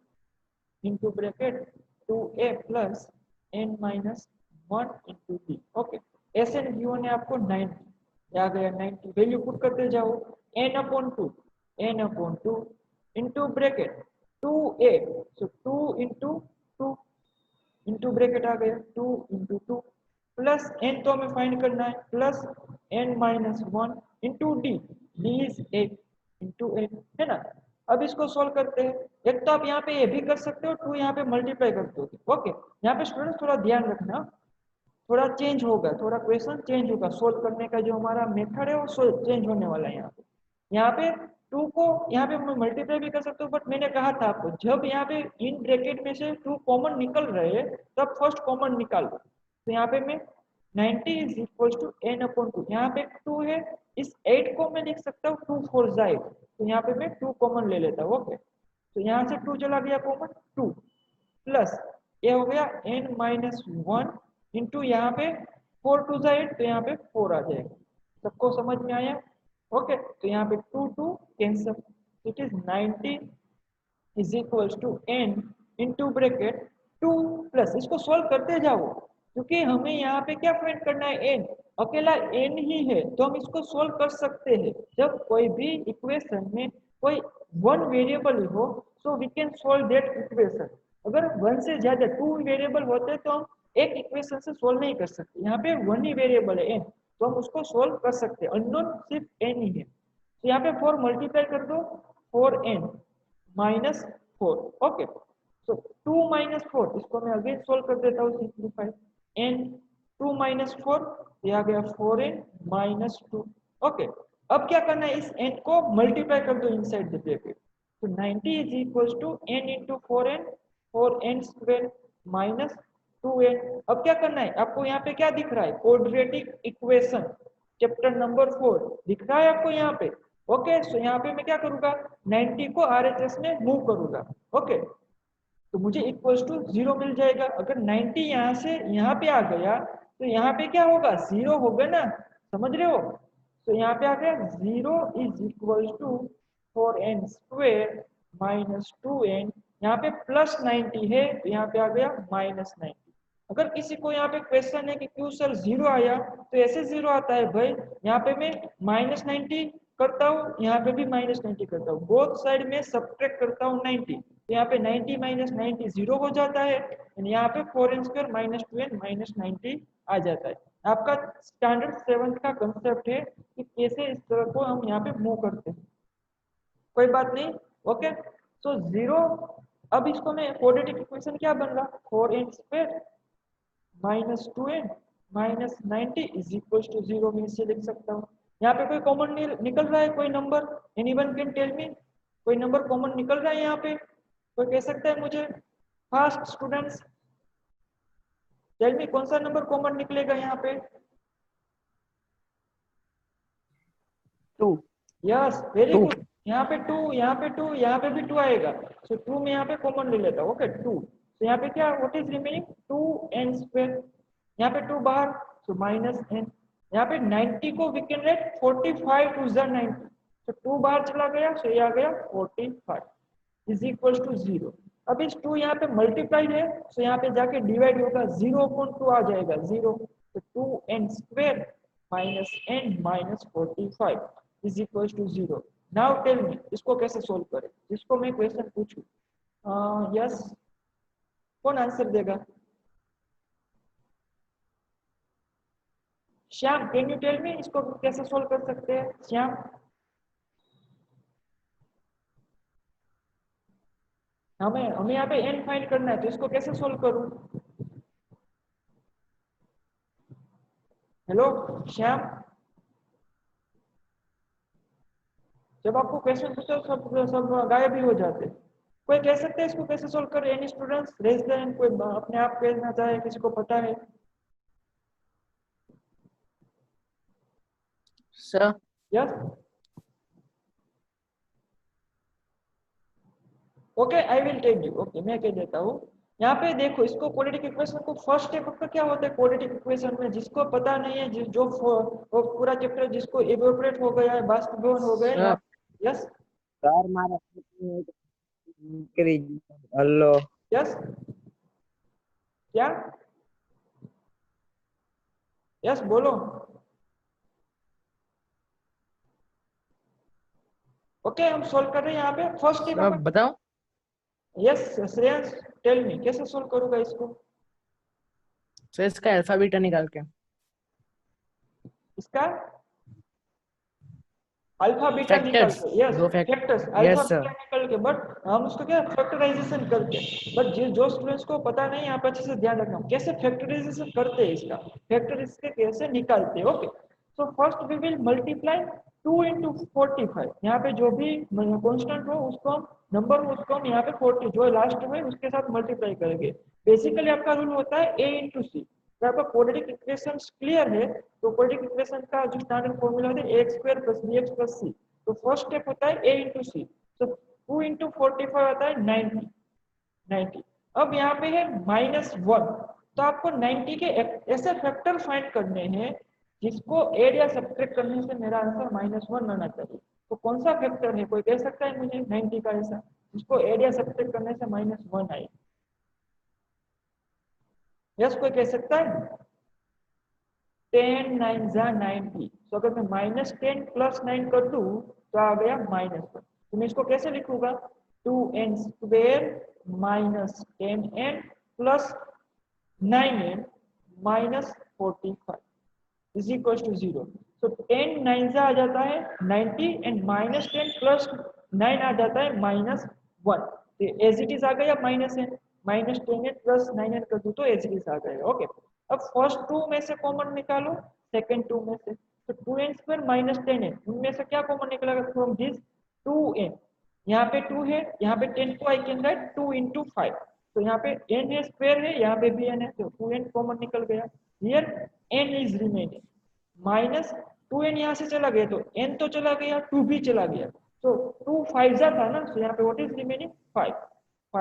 Speaker 1: into bracket 2a plus n-1 into d। Okay, sn given है आपको 90, आ गया 90, वैल्यू पुट करते जाओ, n/2 इंटू ब्रैकेट 2a, सो 2 इंटू 2 इंटू ब्रैकेट आ गया 2 इंटू 2 प्लस n तो हमें फाइंड करना है, plus n-1 into D, D is 8 into 8, है ना। अब इसको सोल्व करते हैं। एक तो आप यहाँ पे ये भी कर सकते हो, 2 यहाँ पे मल्टीप्लाई करते हो। ओके, यहाँ पे स्टूडेंट थोड़ा ध्यान रखना, थोड़ा चेंज होगा, थोड़ा क्वेश्चन चेंज होगा, सोल्व करने का जो हमारा मेथड है वो चेंज होने वाला है। यहाँ पे 2 को यहाँ पे मल्टीप्लाई भी कर सकते हो, बट मैंने कहा था आपको जब यहाँ पे इन ब्रैकेट में से 2 कॉमन निकल रहे हैं तब फर्स्ट कॉमन निकालो। तो यहाँ पे मैं 90 इज इक्वल टू n/2, यहाँ पे 2 है, इस 8 को मैं लिख सकता हूँ 2 4 8, तो यहाँ पे मैं 2 कॉमन ले लेता हूँ। ओके, तो यहाँ से 2 चला गया कॉमन, 2 प्लस ये हो गया n-1 इंटू यहाँ पे 4 2 8, तो यहाँ पे 4 आ जाएगा। सबको समझ में आया? ओके, तो यहाँ पे 2 2 cancel, it is 90 is equal to n into bracket 2 plus, इसको सोल्व करते जाओ क्योंकि हमें यहाँ पे क्या फाइंड करना है, n, अकेला n ही है तो हम इसको सोल्व कर सकते हैं। जब कोई भी इक्वेशन में कोई वन वेरिएबल हो so we can solve that equation. अगर वन से ज्यादा 2 वेरिएबल होते तो हम एक इक्वेशन से सोल्व नहीं कर सकते। यहाँ पे वन ही वेरिएबल है n, तो हम उसको सोल्व कर सकते हैं, अननोन सिर्फ n ही है। तो यहाँ पे 4 मल्टीप्लाई कर दो, 4n -4। ओके, सो 2 माइनस 4, इसको मैं अगेन सोल्व कर देता हूँ सिंप्लीफाई। n 2 माइनस 4, ये आ गया 4n माइनस 2। ओके, अब क्या करना है, इस n को मल्टीप्लाई कर दो इनसाइड द ब्रैकेट। तो 90 is equal to n into 4n, 4n square minus 2n। अब क्या करना है आपको, यहाँ पे क्या दिख रहा है, क्वाड्रेटिक इक्वेशन चैप्टर नंबर 4 दिख रहा है आपको यहाँ पे। ओके, सो यहाँ पे मैं क्या करूंगा, 90 को RHS में मूव करूंगा। ओके, तो मुझे इक्वल्स टू 0 मिल जाएगा। अगर 90 यहाँ से यहाँ पे आ गया तो यहाँ पे क्या होगा, 0 होगा ना, समझ रहे हो। तो यहाँ पे आ गया 0 is equal to 4n square minus 2n, यहाँ पे प्लस 90 है तो यहाँ पे आ गया माइनस 90। अगर किसी को यहाँ पे क्वेश्चन है कि क्यों सर 0 आया, तो ऐसे 0 आता है भाई, यहाँ पे मैं माइनस 90 करता हूँ, यहाँ पे भी माइनस 90 करता हूँ, बोथ साइड में सब्ट्रैक्ट करता हूँ 90, तो यहाँ पे 90 माइनस 90 0 हो जाता है, यहाँ पे 4n square minus 2n minus 90 आ जाता है। आपका स्टैंडर्ड 7th का कंसेप्ट है कि कैसे इस तरह को हम यहाँ पे मूव करते हैं, कोई बात नहीं। ओके, सो 0, अब इसको मैं क्वाड्रेटिक इक्वेशन क्या बन रहा, 4n square minus 2n minus 90 is equal to 0 में इसे लिख सकता हूँ। यहाँ पे कोई कॉमन निकल रहा है, कोई number, anyone can tell me, कोई नंबर कॉमन निकल रहा है यहाँ पे, कोई कह सकता है मुझे, फास्ट स्टूडेंट्स टेल मी कौन सा नंबर कॉमन निकलेगा यहाँ पे।
Speaker 2: 2।
Speaker 1: Yes, very
Speaker 2: 2।
Speaker 1: गुड, यहाँ पे 2, यहाँ पे 2, यहाँ पे भी 2 आएगा। सो 2 में यहाँ पे कॉमन ले लेता हूँ। ओके, 2, तो यहाँ पे क्या, what is remaining, 2n square, यहाँ पे 2 बाहर, सो माइनस n। यहाँ पे 90 को we can write 45 to the 90, तो 2 बाहर चला गया, सो ये आ गया 45 इज इक्वल टू 0। अब इस 2 यहाँ पे मल्टीप्लाइड है, सो यहाँ पे जाके डिवाइड होगा, 0/2 आ जाएगा 0, तो 2n square minus n minus 45 is equal to 0। Now tell me इसको कैसे सोल्व करें, जिसको मैं क्वेश्चन पूछूं। यस, कौन आंसर देगा, Shyam, can you tell me इसको कैसे सोल्व कर सकते हैं, श्याम। हमें यहाँ पे n फाइंड करना है, तो इसको कैसे सोल्व करूं। हेलो श्याम, जब आपको क्वेश्चन पूछो सब गायब ही हो जाते। कोई कह सकते हैं इसको कैसे सोल्व करें, any students raise the hand, कोई अपने आप कहना चाहे, किसी को पता है।
Speaker 2: Sir,
Speaker 1: yes, okay, I will tell you. Okay, मैं कह देता हूँ। यहाँ पे देखो, इसको क्वाड्रेटिक इक्वेशन को फर्स्ट स्टेप का क्या होता है क्वाड्रेटिक इक्वेशन में, जिसको पता नहीं है, जो वो पूरा चैप्टर जिसको इवेपोरेट हो गया है, बाष्पीभवन हो गया है यहाँ। यस
Speaker 3: सर मारा हेलो,
Speaker 1: यस, क्या, यस बोलो। ओके, हम सोल्व कर रहे हैं यहाँ पे फर्स्ट स्टेप।
Speaker 2: बताओ।
Speaker 1: यस श्रेयस, टेल मी कैसे सोल्व करूंगा इसको।
Speaker 2: सर इसका अल्फा बीटा निकाल के।
Speaker 1: इसका अल्फा बीटा निकाल
Speaker 2: फैक्टर्स,
Speaker 1: के, यस
Speaker 2: दो factor.
Speaker 1: Factors,
Speaker 2: yes
Speaker 1: alpha
Speaker 2: sir.
Speaker 1: Beta निकाल के, बट हम उसको क्या फैक्टराइजेशन करते हैं। बट जो स्टूडेंट्स को पता नहीं, यहाँ पे अच्छे से ध्यान रखना कैसे फैक्टराइजेशन करते हैं, इसका फैक्टर इसके कैसे निकालते हैं। Okay, so first we will multiply 2 into 45। यहाँ पे जो भी कॉन्स्टेंट हो उसको हम नंबर हो उसको हम यहाँ पे 40 जो लास्ट में उसके साथ मल्टीप्लाई करेंगे। बेसिकली आपका रूल होता है a इंटू सी। तो आपका क्वाड्रेटिक इक्वेशन क्लियर है, तो क्वाड्रेटिक इक्वेशन का जो स्टैंडर्ड फॉर्मूला होता है ax square plus bx plus c। तो फर्स्ट स्टेप होता है a इंटू सी, तो 2 इंटू 45 आता है 90। अब यहाँ पे है -1, तो आपको 90 के ऐसे फैक्टर फाइंड करने हैं जिसको ऐड या सब्ट्रैक्ट करने से मेरा आंसर -1 आना चाहिए। तो कौन सा फैक्टर है, कोई कह सकता है मुझे 90 का ऐसा जिसको ऐड या सब्ट्रैक्ट करने से -1 आए। यस, कोई कह सकता है। 10 9 जा 90, तो अगर मैं -10 प्लस 9 कर दूं तो आ गया -1। तो मैं इसको कैसे लिखूंगा, 2n square minus 10n plus 9n minus 45 is equal to 0। तो 10 9 जा आ जाता है 90 एंड -10 प्लस 9 आ जाता है -1। एज इट इज आ गया -n -10n प्लस 9n कर दूं तो एज इट इज आ गया। ओके, अब फर्स्ट टू में से कॉमन निकालो, सेकंड टू में से, तो 2n स्क्वायर -10n, उनमें से क्या कॉमन निकलेगा फ्रॉम दिस 2n, यहाँ पे 2 है, यहाँ पे 10 को आई कैन राइट 2 into 5, तो यहाँ पे n है स्क्वायर है, यहाँ पे भी n है, तो 2n कॉमन निकल गया। Here n is remaining minus 2n, यहाँ से चला गया तो n तो चला गया, 2 भी चला गया, तो 2 5 जा था ना, तो यहाँ पे what is remaining 5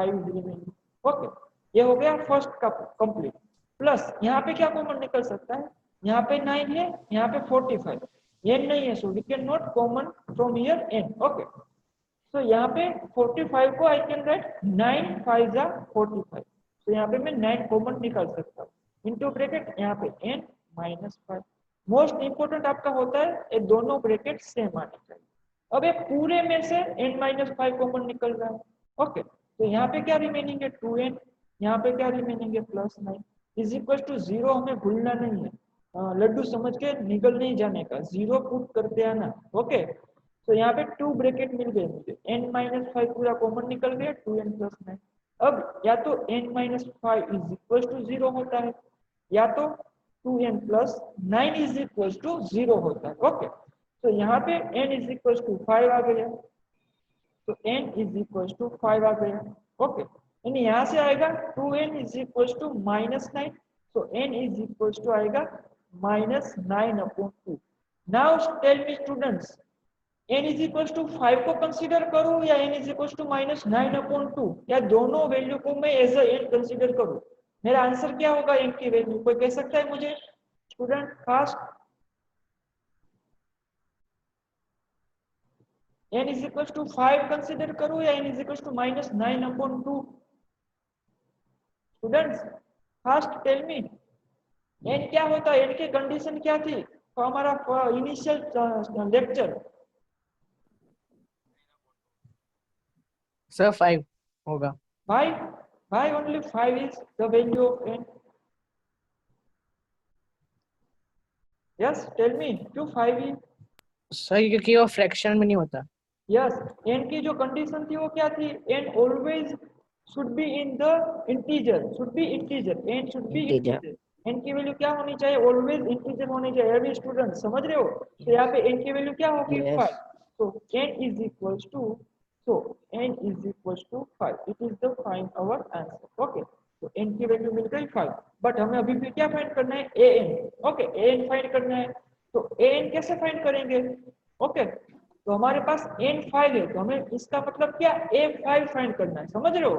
Speaker 1: is remaining. Okay, ये हो गया फर्स्ट का कंप्लीट। प्लस यहाँ पे क्या कॉमन निकल सकता है, यहाँ पे 9 है, यहाँ पे 45, n नहीं है, so we can not common from here n। Okay, तो यहाँ पे 45 को आई कैन राइट 9 5 जा 45, तो यहाँ पे मैं 9 कॉमन निकाल सकता हूँ, इनटू ब्रैकेट यहाँ पे n -5। मोस्ट इंपोर्टेंट आपका होता है ये दोनों ब्रैकेट सेम आने चाहिए। अब ये पूरे में से n-5 कॉमन निकल रहा है। ओके, तो यहाँ पे क्या रिमेनिंग है 2n, यहाँ पे क्या रिमेनिंग है +9 इज इक्वल टू 0, हमें भूलना नहीं है, लड्डू समझ के निकल नहीं जाने का, 0 पुट करते आना। ओके, तो यहाँ पे 2 ब्रैकेट मिल गए मुझे, n-5 पूरा कॉमन निकल गया 2n + 9। अब या तो n-5 इज इक्वल टू 0 होता है, या तो 2n + 9 इज इक्वल टू 0 होता है। ओके, तो यहाँ पे n इज इक्वल टू 5 आ गया, तो n इज इक्वल टू 5 आ गया। ओके, यानी यहाँ से आएगा 2n इज इक्वल टू -9, तो n इज इक्वल टू आएगा -9/2। Now tell me students, n is equal to 5 को कंसीडर करूं या n इज इक्वल टू -9/2, या दोनों वैल्यू को मैं एज अ n कंसीडर करूं? मेरा आंसर क्या होगा n की वैल्यू, कोई कह सकता है मुझे student fast? n is equal to 5 consider करूं या n is equal to -9/2? Students fast tell me, n क्या होता है, n की कंडीशन क्या थी तो हमारा इनिशियल लेक्चर?
Speaker 2: सर 5 होगा।
Speaker 1: 5 only 5 is the value of n. Yes, tell me, क्यों 5 ही?
Speaker 2: सर क्योंकि वो फ्रैक्शन में नहीं होता।
Speaker 1: Yes, n की जो कंडीशन थी वो क्या थी, n always should be in the integer, should be integer, n should be integer, n की वैल्यू क्या होनी चाहिए, always integer होनी चाहिए। अभी स्टूडेंट समझ रहे हो, तो यहाँ पे n की वैल्यू क्या होगी 5, so n is equals to, so n is equals to 5, it is the find our answer। okay, तो n की वैल्यू मिल गई 5, बट हमें अभी भी क्या फाइंड करना है, an। ओके, an फाइंड करना है, तो an कैसे फाइंड करेंगे? ओके, तो हमारे पास n5 है, तो हमें इसका मतलब क्या a5 फाइंड करना है, समझ रहे हो,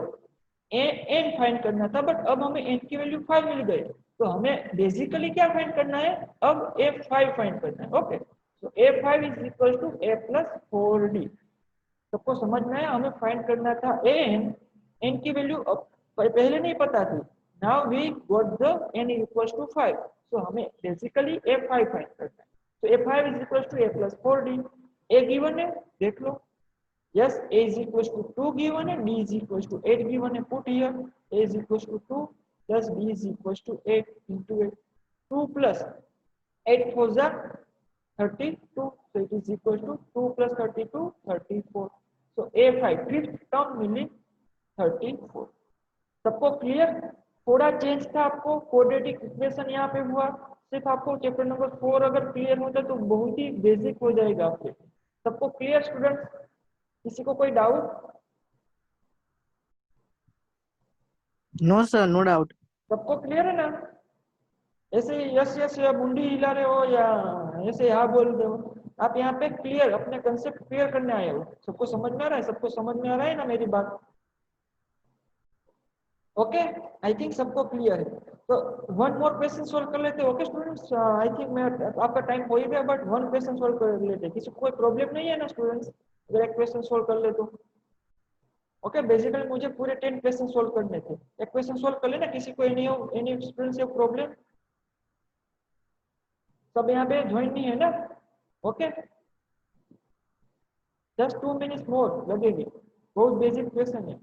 Speaker 1: n फाइंड करना था, बट अब हमें n की वैल्यू 5 मिल गई, तो हमें बेसिकली क्या फाइंड करना है, अब a5 फाइंड करना है। ओके, तो a5 is equal to a + 4d। सबको समझ में आया, हमें फाइंड करना था n की वैल्यू पहले नहीं पता थी, now we got the n is equal to 5, तो हमें बेसिकली a5 फाइंड करना है, तो a5 is equal to a + 4d। a given है, देख लो, yes, a is equals to 2 given है, b is equals to 8 given है, put here a is equals to 2 plus b is equals to 8 into 8, 2 plus 8 4 जा 32, so it is equals to 2 plus 32 34, so a5 fifth term meaning 34। सबको clear? थोड़ा change था आपको, quadratic equation यहाँ पे हुआ, सिर्फ आपको चैप्टर नंबर 4 अगर क्लियर होता तो बहुत ही बेसिक हो जाएगा आपके। सबको क्लियर स्टूडेंट? किसी को कोई doubt?
Speaker 2: No sir, no doubt.
Speaker 1: सबको क्लियर है ना? ऐसे यस यस या मुंडी हिला रहे हो या ऐसे हाँ बोल रहे हो, आप यहाँ पे क्लियर अपने कंसेप्ट क्लियर करने आए हो। सबको समझ में आ रहा है? सबको समझ में आ रहा है ना मेरी बात? ओके, आई थिंक सबको क्लियर है। तो वन मोर क्वेश्चन सॉल्व कर लेते हैं। ओके स्टूडेंट्स, आई थिंक मैं आपका टाइम हो ही गया, बट वन क्वेश्चन सॉल्व कर लेते हैं। किसी को कोई प्रॉब्लम नहीं है ना स्टूडेंट्स, अगर एक क्वेश्चन सॉल्व कर ले तो? ओके, बेसिकली मुझे पूरे 10 क्वेश्चन सॉल्व करने थे, एक क्वेश्चन सॉल्व कर लेना। किसी को एनी स्टूडेंट्स से प्रॉब्लम? सब यहाँ पे ज्वाइन नहीं है ना? ओके, जस्ट 2 मिनट्स मोर लगेगी, बहुत बेसिक क्वेश्चन है।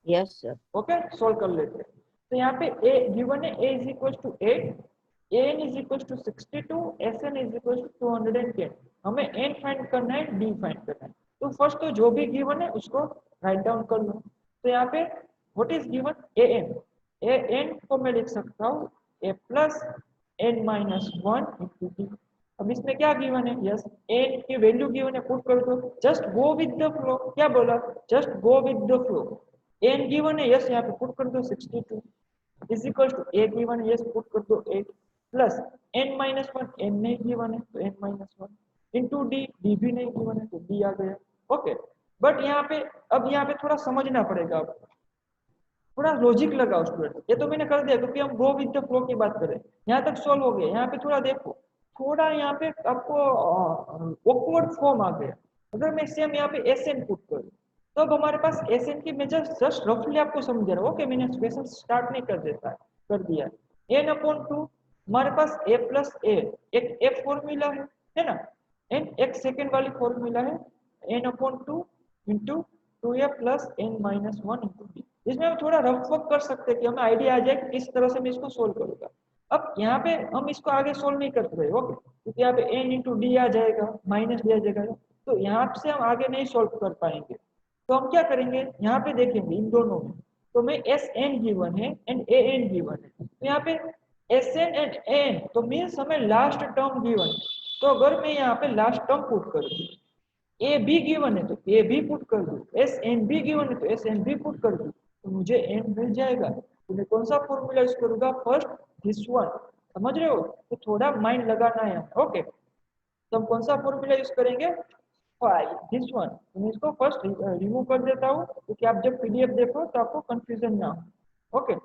Speaker 3: Yes sir.
Speaker 1: ओके, सॉल्व कर लेते हैं। तो यहाँ पे a गिवन है, a is equal to 8, an is equal to 62, sn is equal to 210। हमें n फाइंड करना है, d फाइंड करना है। तो तो फर्स्ट तो जो भी गिवन है उसको राइट डाउन कर लो। तो यहाँ पे what is given a n को मैं लिख सकता हूँ a plus n minus one into d. अब इसमें क्या गिवन है, यस एन की वैल्यू गिवन है, पुट कर दो, just go with the flow. क्या बोला, just go with the flow. N given है, यस यहाँ पे पुट कर दो 62 is equal to a given है, यस पुट कर दो 8 plus n minus one, N नहीं गिवन है तो N minus one into D, D भी नहीं गिवन है तो डी आ गया। ओके, बट यहाँ पे अब यहाँ पे थोड़ा समझना पड़ेगा आपको, थोड़ा लॉजिक लगाओ स्टूडेंट। ये तो मैंने कर दिया क्योंकि हम गो विद द फ्लो की बात करें, यहाँ तक सॉल्व हो गया। यहाँ पे थोड़ा देखो, थोड़ा यहाँ पे आपको ऑकवर्ड फॉर्म आ गया। अगर मैं सेम यहाँ पे एस एन पुट करूँ तो अब हमारे पास एस एन की मैं जस्ट रफली आपको समझा रहा हूँ। ओके, मैंने क्वेश्चन स्टार्ट नहीं कर दिया। एन अपॉन टू, हमारे पास ए प्लस ए एक एफ फॉर्मूला है ना, एन एक सेकेंड वाली फॉर्मूला है, n upon two into two ए plus n minus one into d. इसमें हम थोड़ा रफ वर्क कर सकते हैं कि हमें आइडिया आ जाए कि किस तरह से मैं इसको सोल्व करूंगा। अब यहाँ पे हम इसको आगे सोल्व नहीं कर रहे, ओके, क्योंकि यहाँ पे एन इंटू डी आ जाएगा, माइनस डी आ जाएगा, तो यहाँ से हम आगे नहीं सोल्व कर पाएंगे। तो हम क्या करेंगे, यहाँ पे देखेंगे इन दोनों में, तो मैं एस एन गिवन है एंड ए एन गिवन है, तो यहाँ पे एस एन एंड एन तो मीन्स हमें लास्ट टर्म गिवन। तो अगर मैं यहाँ पे लास्ट टर्म पुट कर दूँ, ए बी गिवन है तो ए बी पुट कर दूं, एस एन बी गिवन है तो एस एन बी पुट कर दूं, तो मुझे एन मिल जाएगा। तो मैं कौन सा फॉर्मूला यूज करूंगा, फर्स्ट दिस वन। समझ रहे हो, तो थोड़ा माइंड लगाना है। ओके, तो हम कौन सा फॉर्मूला यूज करेंगे, दिस वन। तो मैं इसको फर्स्ट रिमूव कर देता हूँ क्योंकि आप जब पीडीएफ देखो तो आपको कंफ्यूजन ना हो। ओके,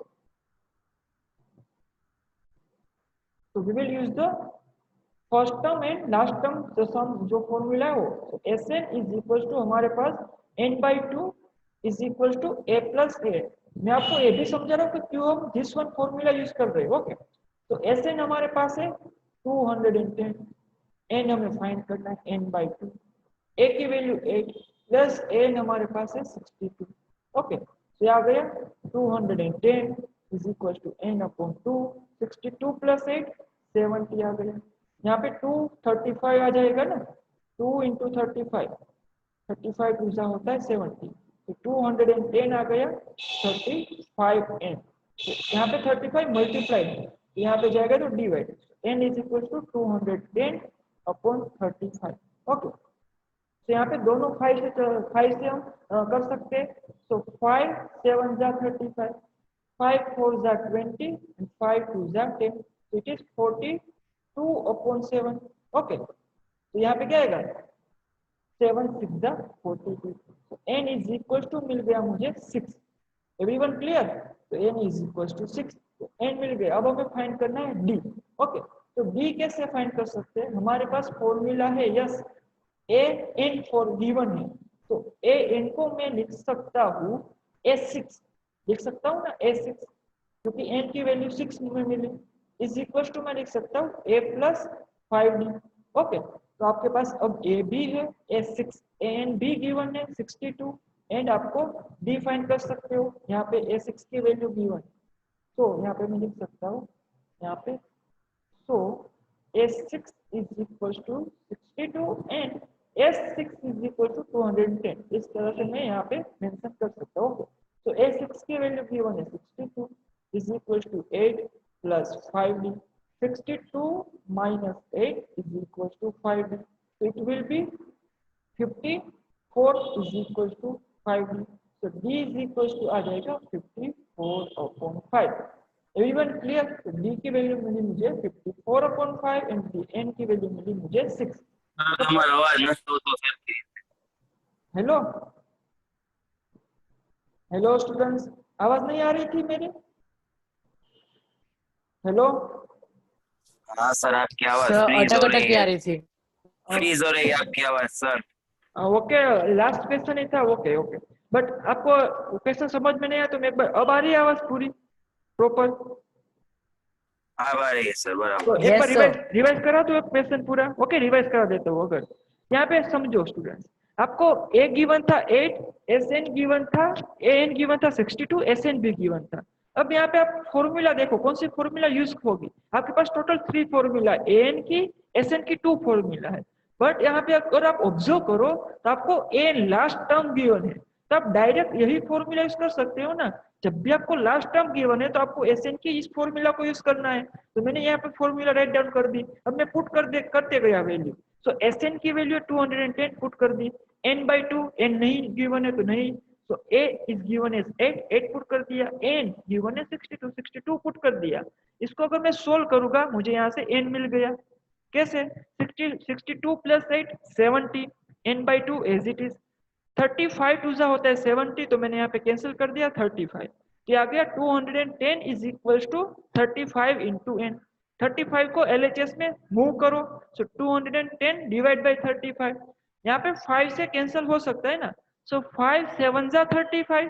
Speaker 1: तो we will use the first term and last term जो सम जो फॉर्मूला है वो s N is equal to हमारे पास n by two is equal to A plus a. मैं आपको ये भी समझा रहा हूँ कि क्यों हम दिस वन फॉर्मूला यूज कर रहे हैं। ओके, तो एस एन हमारे पास है 210, एन हमें फाइंड करना है एन बाई टू, ए की वैल्यू 8 प्लस एन हमारे पास है 62। ओके, तो आ गया 210 is equal to N upon 2, 62 plus 8 70 आ गया। यहाँ पे 235 आ जाएगा ना, 2 इंटू 35, 35 दूसरा होता है 70, तो 210 आ गया 35 एन। तो यहाँ पे 35 मल्टीप्लाइड है, यहाँ पे जाएगा तो divide, N is equal to 210 upon 35। Okay, तो यहाँ पे दोनों 5 से हम कर सकते हैं। तो 5 7 जा 35, 5 4 जा 20 एंड 5 2 जा 10, इट इज 42 अपॉन 7। ओके, तो यहाँ पे क्या आएगा 7 6 जा 42, तो n इज इक्वल टू मिल गया मुझे 6। एवरीवन क्लियर, तो n इज इक्वल टू 6, तो n मिल गया। अब हमें फाइंड करना है d। ओके, तो d कैसे फाइंड कर सकते हैं, हमारे पास फॉर्मूला है yes A N for given है, तो ए एन को मैं लिख सकता हूँ A6, लिख सकता हूँ ना A6, क्योंकि n की वैल्यू 6 में मिली, इज इक्वल टू मैं लिख सकता हूँ a प्लस 5d। ओके, तो आपके पास अब a भी है, A6 एन बी गिवन है 62 एंड आपको d फाइंड कर सकते हो, यहाँ पे A6 की वैल्यू गिवन, तो यहाँ पे मैं लिख सकता हूँ यहाँ पे, so A6 is equal to 62 and S6 is equal to 210। इस तरह से मैं यहाँ पे मेंशन कर सकता हूँ। तो A6 की वैल्यू गिवन है 62 is equal to 8 plus 5d, 62 minus 8 is equal to 5d, so it will be 54 is equal to 5d, so d is equal to आ जाएगा 54/5। एवरीवन क्लियर, तो d की वैल्यू मिली मुझे 54/5 एंड n की value मिली मुझे 6।
Speaker 4: हमारा आवाज न तो
Speaker 1: हेलो हेलो स्टूडेंट्स, आवाज नहीं आ रही थी मेरी, हेलो
Speaker 4: हाँ सर, आपकी आवाज
Speaker 2: सर
Speaker 4: फ्रीज हो
Speaker 2: अटक
Speaker 4: रही
Speaker 2: अटक आ
Speaker 4: है,
Speaker 2: रही थी।
Speaker 4: फ्रीज हो रही है आपकी आवाज सर।
Speaker 1: ओके, लास्ट क्वेश्चन ही था। ओके ओके, बट आपको क्वेश्चन समझ में नहीं आया तो मैं एक बार, अब आ रही है आवाज पूरी प्रॉपर,
Speaker 4: अब आ रही है सर
Speaker 1: तो
Speaker 4: बराबर।
Speaker 1: एक
Speaker 2: Yes,
Speaker 1: बार
Speaker 2: sir.
Speaker 1: रिवाइज करा दो क्वेश्चन पूरा। ओके, रिवाइज करा देता हूँ। अगर यहाँ पे समझो स्टूडेंट्स, आपको ए गिवन था 8, एस एन गिवन था, ए एन गिवन था 62, एस एन बी गिवन था। अब यहाँ पे आप फॉर्मूला देखो कौन सी फॉर्मूला यूज होगी, आपके पास टोटल 3 फॉर्मूला, ए एन की एस एन की 2 फॉर्मूला है, बट यहाँ पे अगर आप ऑब्जर्व करो तो आपको एन लास्ट टर्म गिवन है, तो आप डायरेक्ट यही फॉर्मूला यूज कर सकते हो ना। जब भी आपको लास्ट टर्म गिवन है तो आपको एस एन की इस फॉर्मूला को यूज करना है। तो मैंने यहाँ पे फॉर्मूला राइट डाउन कर दी, अब मैं पुट करते गया वैल्यू। सो एस एन की वैल्यू 210 पुट कर दी, n by 2, n नहीं गिवन है तो नहीं। So a is given as 8 put कर दिया, n गिवन है 62 पुट कर दिया। इसको अगर मैं सोल्व करूंगा मुझे यहाँ से n मिल गया। कैसे? 62 plus 8 70, n by 2 as it is. 35 टू जा होता है 70, तो मैंने यहाँ पे कैंसिल कर दिया 35। क्या आ गया? 210 is equal to 35 into N. 35 को LHS में मूव करो, सो 210 डिवाइड बाई 35। यहाँ पे 5 से कैंसिल हो सकता है ना, सो 5 7 जा 35,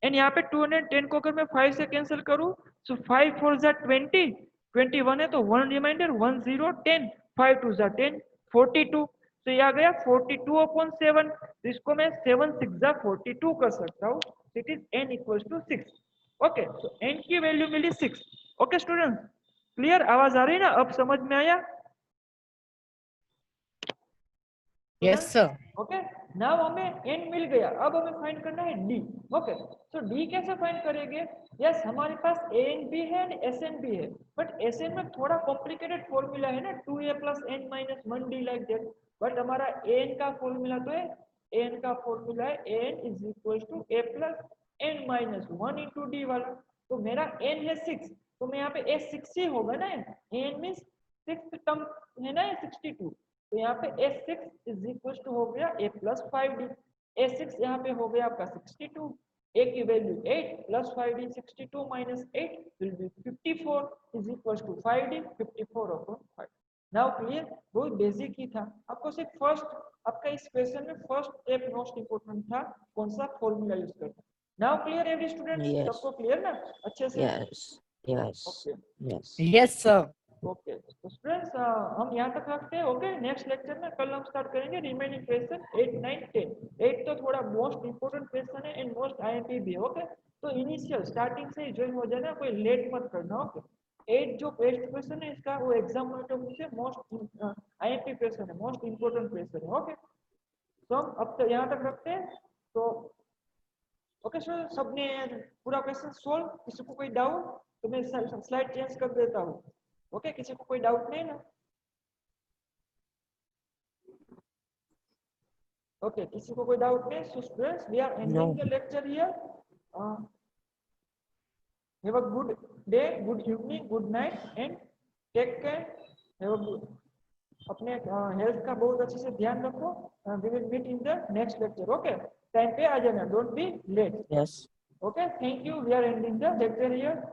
Speaker 1: एंड यहाँ पे 210 को अगर मैं 5 से कैंसिल करूँ, सो 5 4 जा 20, 21 है तो 1 रिमाइंडर 1 0 10, 5 2 जा 10, 42। तो ये आ गया 42/7। तो इसको मैं 7 6 जा 42 कर सकता हूँ। It is n equals to 6। ओके, तो n की वैल्यू मिली 6। Okay student, clear? आवाज आ रही है ना? अब समझ में आया?
Speaker 2: Yes sir.
Speaker 1: ओके, नाउ हमें n मिल गया, अब हमें फाइंड करना है d। ओके, तो d कैसे फाइंड करेंगे? यस, हमारे पास an भी है और sn भी है, बट sn में थोड़ा कॉम्प्लिकेटेड फॉर्मूला है ना, 2a + n - 1d like that. But हमारा an का फॉर्मूला तो है, an का फॉर्मूला है n is equal to a + n - 1 into d वाला। तो मेरा n है 6, तो मैं यहाँ पे a 6 ही होगा ना, n मीन्स 6th टर्म है ना 62। तो यहाँ पे a6 इज इक्वल टू हो गया a + 5d। a6 यहाँ पे हो गया आपका 62, a की value 8 + 5d, 62 - 8 will be 54 is equal to 5d, 54/5। Now clear? बहुत बेसिक ही था, आपको सिर्फ फर्स्ट, आपका इस क्वेश्चन में फर्स्ट स्टेप मोस्ट इंपोर्टेंट था, कौन सा फॉर्मूला यूज करना। Now clear every student?
Speaker 3: Yes.
Speaker 1: सबको क्लियर ना अच्छे से?
Speaker 3: Yes.
Speaker 1: Okay
Speaker 2: yes sir.
Speaker 1: Okay, तो स्टूडेंट्स हम यहाँ तक रखते हैं। ओके, नेक्स्ट लेक्चर में कल हम स्टार्ट करेंगे रिमेनिंग क्वेश्चन 8 9 10। 8 तो थोड़ा मोस्ट इंपोर्टेंट क्वेश्चन है एंड मोस्ट आईएमपी भी। ओके, तो इनिशियल स्टार्टिंग से ही ज्वाइन हो जाना, कोई लेट मत करना। ओके, 8 जो बेस्ट क्वेश्चन है इसका, वो एग्जाम में तो मुझे मोस्ट आईएमपी क्वेश्चन है, मोस्ट इंपोर्टेंट क्वेश्चन है। ओके, तो हम अब तो यहाँ तक रखते हैं। तो ओके सर, सबने पूरा क्वेश्चन सोल्व? किसी को कोई डाउट? तो मैं स्लाइड चेंज कर देता हूँ। ओके, किसी को कोई डाउट नहीं ना? ओके, किसी को कोई डाउट नहीं? So students, we are ending the lecture here. Have a good day, good evening, good night and take care. Have a good, अपने हेल्थ का बहुत अच्छे से ध्यान रखो। We will meet in the next lecture. Okay, time पे आ जाना, don't be late.
Speaker 3: Yes.
Speaker 1: Okay, thank you, we are ending the lecture here.